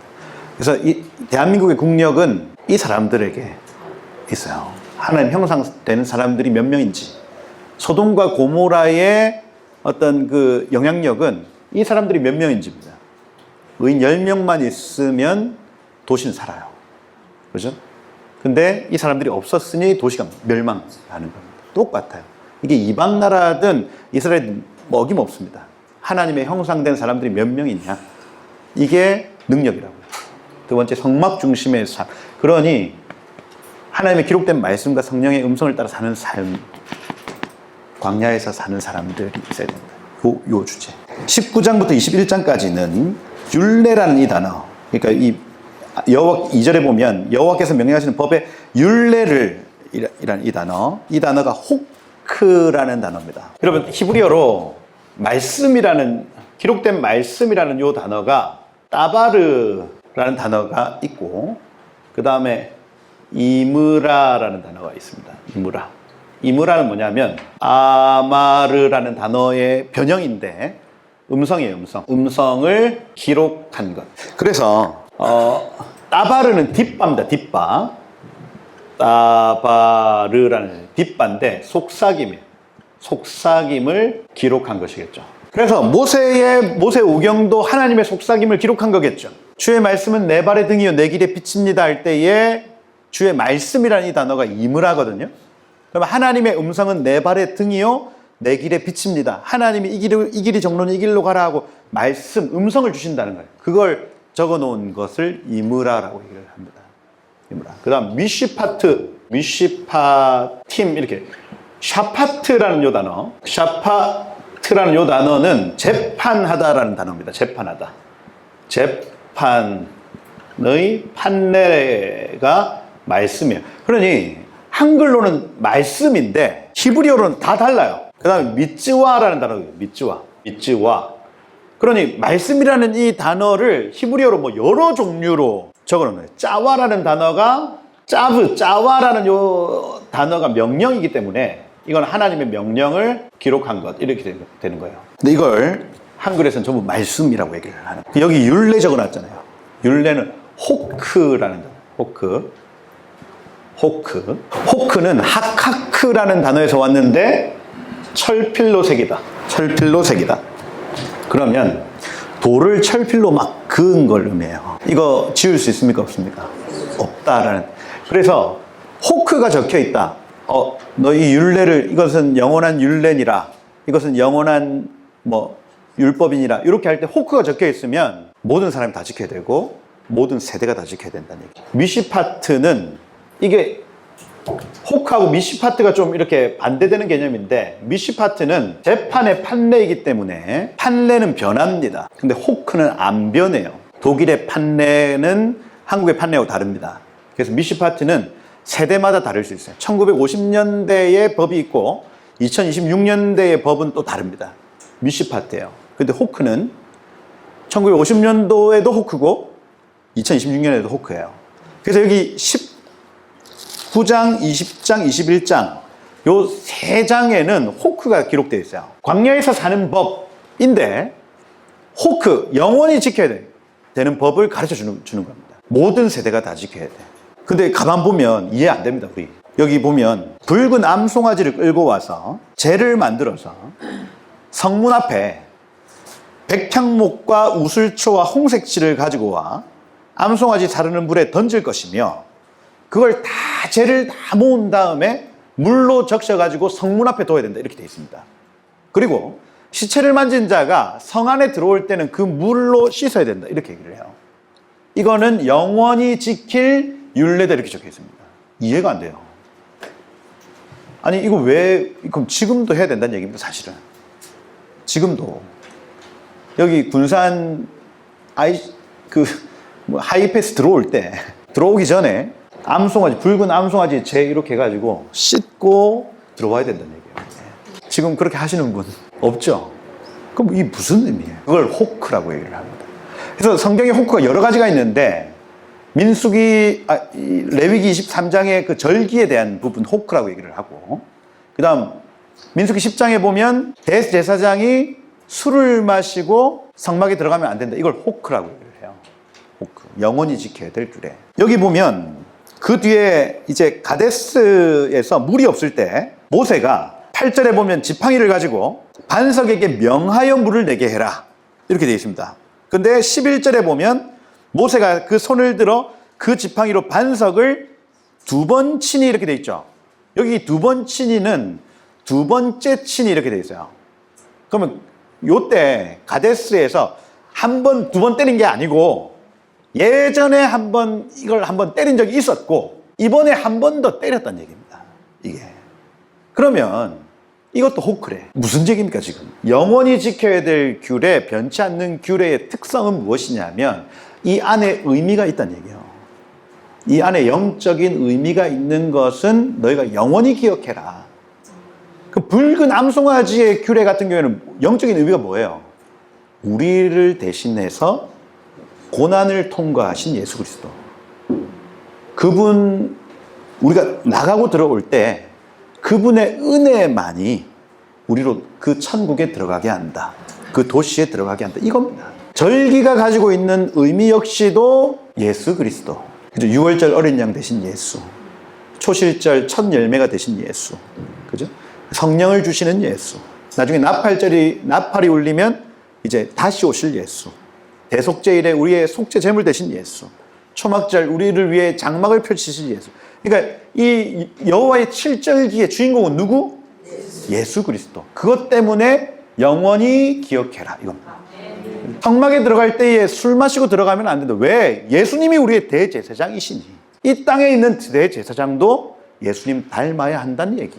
그래서 이 대한민국의 국력은 이 사람들에게 있어요. 하나님 형상되는 사람들이 몇 명인지. 소돔과 고모라의 어떤 그 영향력은 이 사람들이 몇 명인지입니다. 의인 10명만 있으면 도시는 살아요. 그죠? 근데 이 사람들이 없었으니 도시가 멸망하는 겁니다. 똑같아요. 이게 이방 나라든 이스라엘은 어김없습니다. 하나님의 형상된 사람들이 몇 명이냐. 이게 능력이라고요. 두 번째, 성막 중심의 삶. 그러니 하나님의 기록된 말씀과 성령의 음성을 따라 사는 삶. 광야에서 사는 사람들이 있어야 됩니다. 요 주제. 19장부터 21장까지는 율례라는 이 단어. 그러니까 이 2절에 보면 여호와께서 명령하시는 법의 율례를 이라는 이 단어. 이 단어가 호크라는 단어입니다. 여러분 히브리어로 말씀이라는 기록된 말씀이라는 요 단어가 따바르라는 단어가 있고 그 다음에 이므라라는 단어가 있습니다. 이므라는 뭐냐면 아마르라는 단어의 변형인데 음성이에요. 음성을 기록한 것. 그래서 따바르는 뒷바입니다. 뒷바. 따바르라는 뒷바인데 속삭임이에요. 속삭임을 기록한 것이겠죠. 그래서 모세 오경도 하나님의 속삭임을 기록한 거겠죠. 주의 말씀은 내 발의 등이요 내 길의 빛입니다 할 때에 주의 말씀이라는 이 단어가 이므라거든요. 그럼 하나님의 음성은 내 발의 등이요 내 길의 빛입니다. 하나님이 이 길이 정로는 이 길로 가라 하고 말씀, 음성을 주신다는 거예요. 그걸 적어 놓은 것을 이므라라고 얘기를 합니다. 이므라. 그 다음 미시파팀 이렇게 샤파트라는 요 단어, 샤파트라는 요 단어는 재판하다라는 단어입니다. 재판하다. 재판의 판례가 말씀이에요. 그러니 한글로는 말씀인데 히브리어로는 다 달라요. 그 다음에 미츠와라는 단어예요. 미츠와. 그러니 말씀이라는 이 단어를 히브리어로 뭐 여러 종류로 적어놓은 거예요. 짜와라는 단어가 짜와라는 요 단어가 명령이기 때문에 이건 하나님의 명령을 기록한 것 이렇게 되는 거예요. 근데 이걸 한글에서는 전부 말씀이라고 얘기를 하는 거예요. 여기 율례 적어놨잖아요. 율례는 호크라는 단어. 호크는 하카크라는 단어에서 왔는데 철필로색이다. 그러면 돌을 철필로 막 그은 걸 의미해요. 이거 지울 수 있습니까? 없습니까? 없다라는. 그래서 호크가 적혀 있다. 너희 율례를 이것은 영원한 율례니라. 이것은 영원한 율법이니라. 이렇게 할 때 호크가 적혀 있으면 모든 사람이 다 지켜야 되고 모든 세대가 다 지켜야 된다는 얘기죠. 미시파트는 이게 호크하고 미시파트가 좀 이렇게 반대되는 개념인데 미시파트는 재판의 판례이기 때문에 판례는 변합니다. 근데 호크는 안 변해요. 독일의 판례는 한국의 판례하고 다릅니다. 그래서 미시파트는 세대마다 다를 수 있어요. 1950년대의 법이 있고 2026년대의 법은 또 다릅니다. 미시파트예요. 근데 호크는 1950년도에도 호크고 2026년에도 호크예요. 그래서 여기 19장, 20장, 21장 요 세 장에는 호크가 기록되어 있어요. 광야에서 사는 법인데 호크, 영원히 지켜야 되는 법을 가르쳐 주는 겁니다. 모든 세대가 다 지켜야 돼. 근데 가만 보면 이해 안 됩니다. 우리 여기 보면 붉은 암송아지를 끌고 와서 재를 만들어서 성문 앞에 백향목과 우슬초와 홍색지를 가지고 와 암송아지 사르는 물에 던질 것이며 그걸 다 재를 다 모은 다음에 물로 적셔가지고 성문 앞에 둬야 된다. 이렇게 되어 있습니다. 그리고 시체를 만진 자가 성 안에 들어올 때는 그 물로 씻어야 된다. 이렇게 얘기를 해요. 이거는 영원히 지킬 율례다 이렇게 적혀 있습니다. 이해가 안 돼요. 아니 이거 왜 그럼 지금도 해야 된다는 얘기입니다. 사실은 지금도 여기 군산 하이패스 들어올 때 들어오기 전에 암송아지 붉은 암송아지 재 이렇게 해가지고 씻고 들어와야 된다는 얘기예요. 지금 그렇게 하시는 분 없죠? 그럼 이게 무슨 의미예요? 그걸 호크라고 얘기를 합니다. 그래서 성경에 호크가 여러 가지가 있는데 레위기 23장의 그 절기에 대한 부분 호크라고 얘기를 하고 그 다음 민수기 10장에 보면 대제사장이 술을 마시고 성막에 들어가면 안 된다. 이걸 호크라고 얘기를 해요. 호크. 영원히 지켜야 될 규례. 여기 보면 그 뒤에 이제 가데스에서 물이 없을 때 모세가 8절에 보면 지팡이를 가지고 반석에게 명하여 물을 내게 해라. 이렇게 되어 있습니다. 근데 11절에 보면 모세가 그 손을 들어 그 지팡이로 반석을 두 번 치니 이렇게 되어 있죠. 여기 두 번 치니는 두 번째 치니 이렇게 되어 있어요. 그러면 요때 가데스에서 한 번, 두 번 때린 게 아니고 예전에 이걸 한 번 때린 적이 있었고 이번에 한 번 더 때렸다는 얘기입니다. 이게. 그러면 이것도 호크래. 무슨 얘기입니까 지금? 영원히 지켜야 될 규례, 변치 않는 규례의 특성은 무엇이냐면 이 안에 의미가 있다는 얘기예요. 이 안에 영적인 의미가 있는 것은 너희가 영원히 기억해라. 그 붉은 암송아지의 규례 같은 경우에는 영적인 의미가 뭐예요? 우리를 대신해서 고난을 통과하신 예수 그리스도. 그분 우리가 나가고 들어올 때 그분의 은혜만이 우리로 그 천국에 들어가게 한다. 그 도시에 들어가게 한다. 이겁니다. 절기가 가지고 있는 의미 역시도 예수 그리스도. 그죠? 6월절 어린 양 대신 예수. 초실절 첫 열매가 되신 예수. 그죠? 성령을 주시는 예수. 나중에 나팔이 울리면 이제 다시 오실 예수. 대속죄일에 우리의 속죄 제물 되신 예수. 초막절 우리를 위해 장막을 펼치실 예수. 그러니까 이 여호와의 7절기의 주인공은 누구? 예수 그리스도. 그것 때문에 영원히 기억해라 이겁니다. 성막에 들어갈 때에 술 마시고 들어가면 안 된다. 왜? 예수님이 우리의 대제사장이시니. 이 땅에 있는 대제사장도 예수님 닮아야 한다는 얘기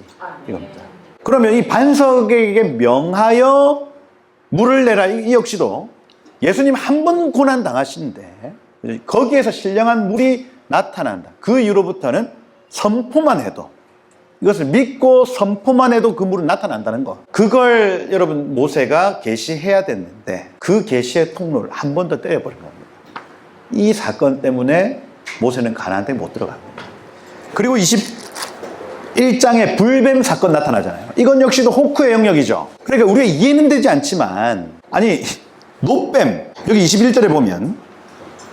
이겁니다. 그러면 이 반석에게 명하여 물을 내라 이 역시도 예수님 한 번 고난 당하시는데 거기에서 신령한 물이 나타난다. 그 이후로부터는 선포만 해도 이것을 믿고 선포만 해도 그 물은 나타난다는 거. 그걸 여러분 모세가 계시해야 됐는데 그 계시의 통로를 한 번 더 떼어버린 겁니다. 이 사건 때문에 모세는 가나안 땅에 못 들어갑니다. 그리고 21장에 불뱀 사건 나타나잖아요. 이건 역시도 호크의 영역이죠. 그러니까 우리가 이해는 되지 않지만 아니 노뱀 여기 21절에 보면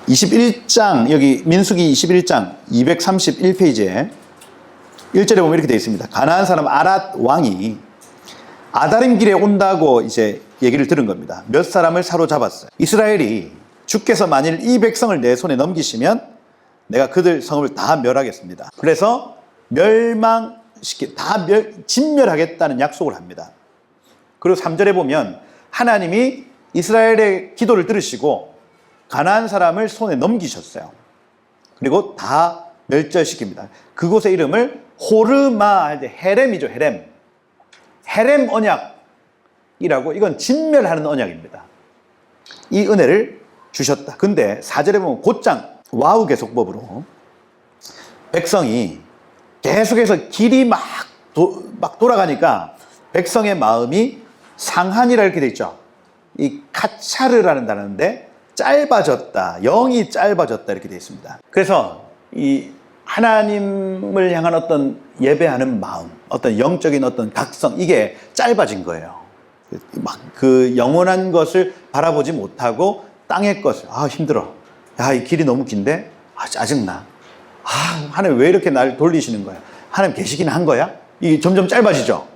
21장 여기 민수기 21장 231페이지에 1절에 보면 이렇게 되어 있습니다. 가나안 사람 아랏 왕이 아다림 길에 온다고 이제 얘기를 들은 겁니다. 몇 사람을 사로잡았어요. 이스라엘이 주께서 만일 이 백성을 내 손에 넘기시면 내가 그들 성읍을 다 멸하겠습니다. 그래서 진멸하겠다는 약속을 합니다. 그리고 3절에 보면 하나님이 이스라엘의 기도를 들으시고 가나안 사람을 손에 넘기셨어요. 그리고 다 멸절시킵니다. 그곳의 이름을 호르마 할 때 헤렘이죠. 헤렘 언약이라고 이건 진멸하는 언약입니다. 이 은혜를 주셨다. 근데 4절에 보면 곧장 와우 계속법으로 백성이 계속해서 길이 막 돌아가니까 백성의 마음이 상한이라 이렇게 돼 있죠. 이 카차르라는 단어인데 짧아졌다. 영이 짧아졌다 이렇게 되어 있습니다. 그래서 이 하나님을 향한 어떤 예배하는 마음, 어떤 영적인 어떤 각성 이게 짧아진 거예요. 막 그 영원한 것을 바라보지 못하고 땅의 것을 힘들어. 야, 이 길이 너무 긴데 짜증나. 하나님 왜 이렇게 날 돌리시는 거야? 하나님 계시긴 한 거야? 이게 점점 짧아지죠.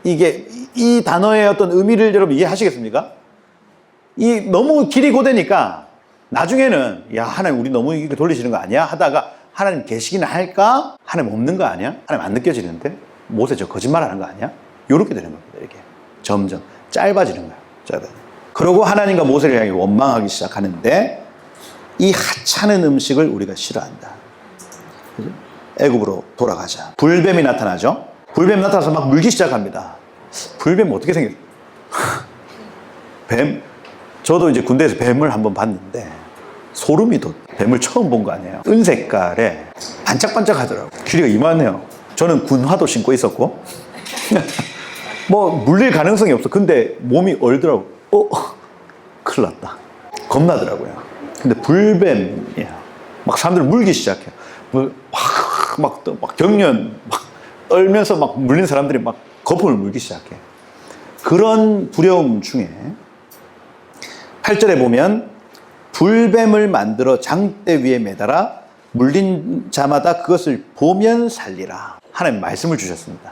이게 이 단어의 어떤 의미를 여러분 이해하시겠습니까? 이 너무 길이 고되니까 나중에는 야 하나님 우리 너무 이렇게 돌리시는 거 아니야? 하다가 하나님 계시긴 할까? 하나님 없는 거 아니야? 하나님 안 느껴지는데? 모세 저 거짓말하는 거 아니야? 이렇게 되는 겁니다. 이렇게 점점 짧아지는 거예요. 그러고 하나님과 모세를 향해 원망하기 시작하는데 이 하찮은 음식을 우리가 싫어한다. 그죠? 애굽으로 돌아가자. 불뱀이 나타나죠. 불뱀이 나타나서 막 물기 시작합니다. 불뱀 어떻게 생겼어요? 뱀. 저도 이제 군대에서 뱀을 한번 봤는데 소름이 돋. 뱀을 처음 본 거 아니에요. 은색깔에 반짝반짝 하더라고요. 길이가 이만해요. 저는 군화도 신고 있었고 뭐 물릴 가능성이 없어. 근데 몸이 얼더라고. 큰일 났다. 겁나더라고요. 근데 불뱀이야. 막 사람들 물기 시작해. 막 경련 막 떨면서 막 물린 사람들이 막 거품을 물기 시작해. 그런 두려움 중에 8절에 보면 불뱀을 만들어 장대 위에 매달아 물린 자마다 그것을 보면 살리라. 하나님 말씀을 주셨습니다.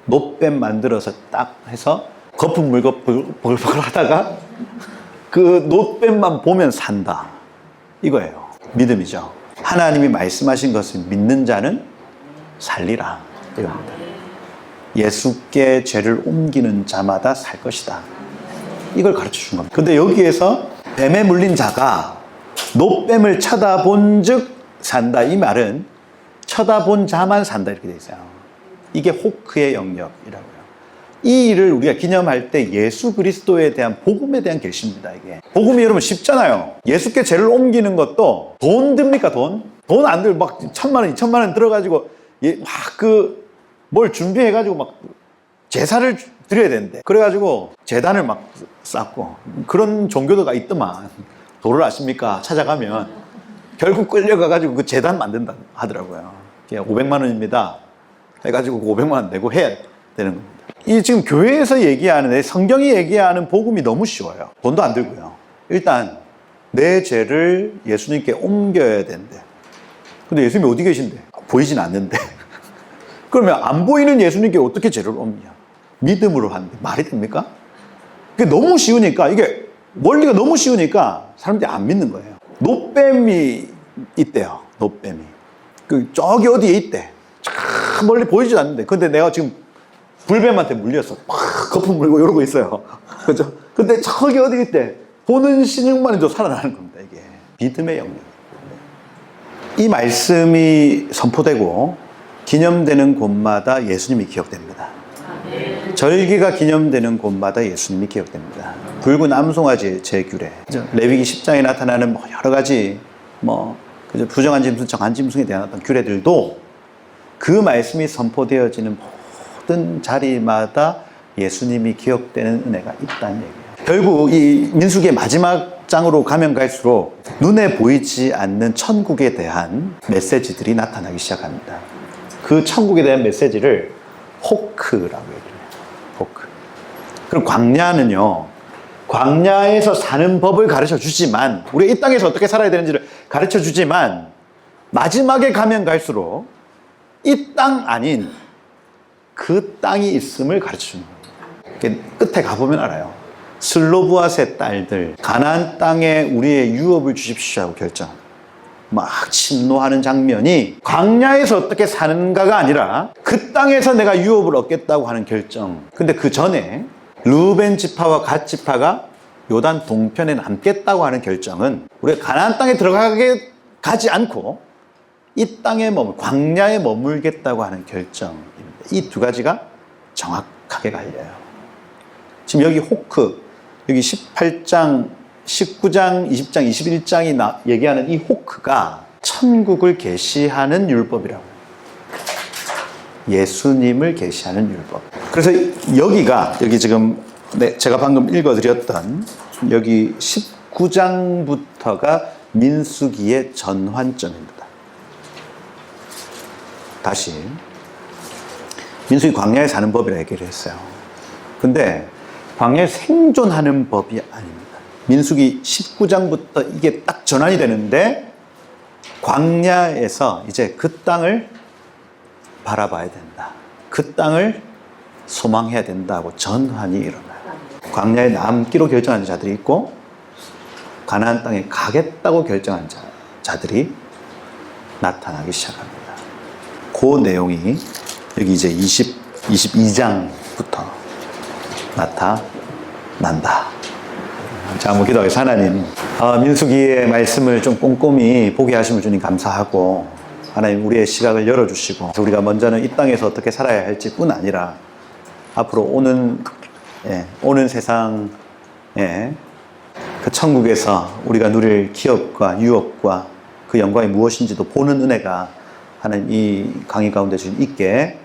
노뱀 만들어서 딱 해서 거품 물고 벌벌 하다가 그 노뱀만 보면 산다. 이거예요. 믿음이죠. 하나님이 말씀하신 것을 믿는 자는 살리라. 이겁니다. 예수께 죄를 옮기는 자마다 살 것이다. 이걸 가르쳐 준 겁니다. 근데 여기에서 뱀에 물린 자가 노뱀을 쳐다본 즉 산다. 이 말은 쳐다본 자만 산다. 이렇게 돼 있어요. 이게 호크의 영역이라고요. 이 일을 우리가 기념할 때 예수 그리스도에 대한 복음에 대한 계시입니다. 이게 복음이 여러분 쉽잖아요. 예수께 죄를 옮기는 것도 돈 듭니까? 돈 안 들고 막 1,000만 원, 2,000만 원 들어가지고 막 뭘 준비해가지고 막 제사를 드려야 되는데 그래가지고 재단을 막 쌓고 그런 종교도가 있더만. 도를 아십니까? 찾아가면 결국 끌려가가지고 그 재단 만든다 하더라고요. 500만 원입니다. 해가지고 500만 원 내고 해야 되는 겁니다. 이 지금 교회에서 얘기하는, 성경이 얘기하는 복음이 너무 쉬워요. 돈도 안 들고요. 일단 내 죄를 예수님께 옮겨야 된대. 근데 예수님이 어디 계신데? 보이진 않는데. 그러면 안 보이는 예수님께 어떻게 죄를 옮겨? 믿음으로 하는데 말이 됩니까? 그게 너무 쉬우니까, 이게 원리가 너무 쉬우니까 사람들이 안 믿는 거예요. 노뱀이 있대요. 노뱀이. 저기 어디에 있대. 참 멀리 보이지도 않는데. 근데 내가 지금 불뱀한테 물려서 막 거품 물고 이러고 있어요. 그죠? 근데 저기 어디 있대. 보는 신용만 해도 살아나는 겁니다. 이게 믿음의 영역. 이 말씀이 선포되고 기념되는 곳마다 예수님이 기억됩니다. 절기가 기념되는 곳마다 예수님이 기억됩니다. 붉은 암송아지 제규례, 레위기 10장에 나타나는 여러 가지 그죠? 부정한 짐승, 정한 짐승에 대한 어떤 규례들도 그 말씀이 선포되어지는 모든 자리마다 예수님이 기억되는 은혜가 있다는 얘기예요. 결국 이 민수기의 마지막 장으로 가면 갈수록 눈에 보이지 않는 천국에 대한 메시지들이 나타나기 시작합니다. 그 천국에 대한 메시지를 호크라고 얘기해요. 호크. 그럼 광야는요, 광야에서 사는 법을 가르쳐 주지만, 우리가 이 땅에서 어떻게 살아야 되는지를 가르쳐 주지만, 마지막에 가면 갈수록 이 땅 아닌 그 땅이 있음을 가르쳐 주는 거예요. 끝에 가보면 알아요. 슬로브앗의 딸들, 가나안 땅에 우리의 유업을 주십시오 하고 결정. 막 침노하는 장면이 광야에서 어떻게 사는가가 아니라 그 땅에서 내가 유업을 얻겠다고 하는 결정. 근데 그 전에 르우벤 지파와 갓 지파가 요단 동편에 남겠다고 하는 결정은 우리가 가나안 땅에 가지 않고 이 땅에 광야에 머물겠다고 하는 결정입니다. 이 두 가지가 정확하게 갈려요. 지금 여기 호크, 여기 18장, 19장, 20장, 21장이 얘기하는 이 호크가 천국을 계시하는 율법이라고. 예수님을 계시하는 율법. 그래서 여기 지금 제가 방금 읽어드렸던 여기 19장부터가 민수기의 전환점입니다. 다시 민수기 광야에 사는 법이라 얘기를 했어요. 근데 광야에 생존하는 법이 아닙니다. 민수기 19장부터 이게 딱 전환이 되는데 광야에서 이제 그 땅을 바라봐야 된다. 그 땅을 소망해야 된다고 전환이 일어나요. 광야에 남기로 결정한 자들이 있고 가나안 땅에 가겠다고 결정한 자들이 나타나기 시작합니다. 그 내용이 여기 이제 22장부터 나타난다. 자, 한번 기도하겠습니다. 하나님, 민수기의 말씀을 좀 꼼꼼히 보게 하심을 주님 감사하고, 하나님 우리의 시각을 열어주시고, 우리가 먼저는 이 땅에서 어떻게 살아야 할지 뿐 아니라 앞으로 오는 세상에 그 천국에서 우리가 누릴 기업과 유업과 그 영광이 무엇인지도 보는 은혜가 하나님 이 강의 가운데 주님 있게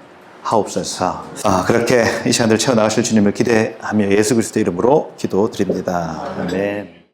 하옵소서. 그렇게 이 시간들 채워나가실 주님을 기대하며 예수 그리스도의 이름으로 기도드립니다. 아멘.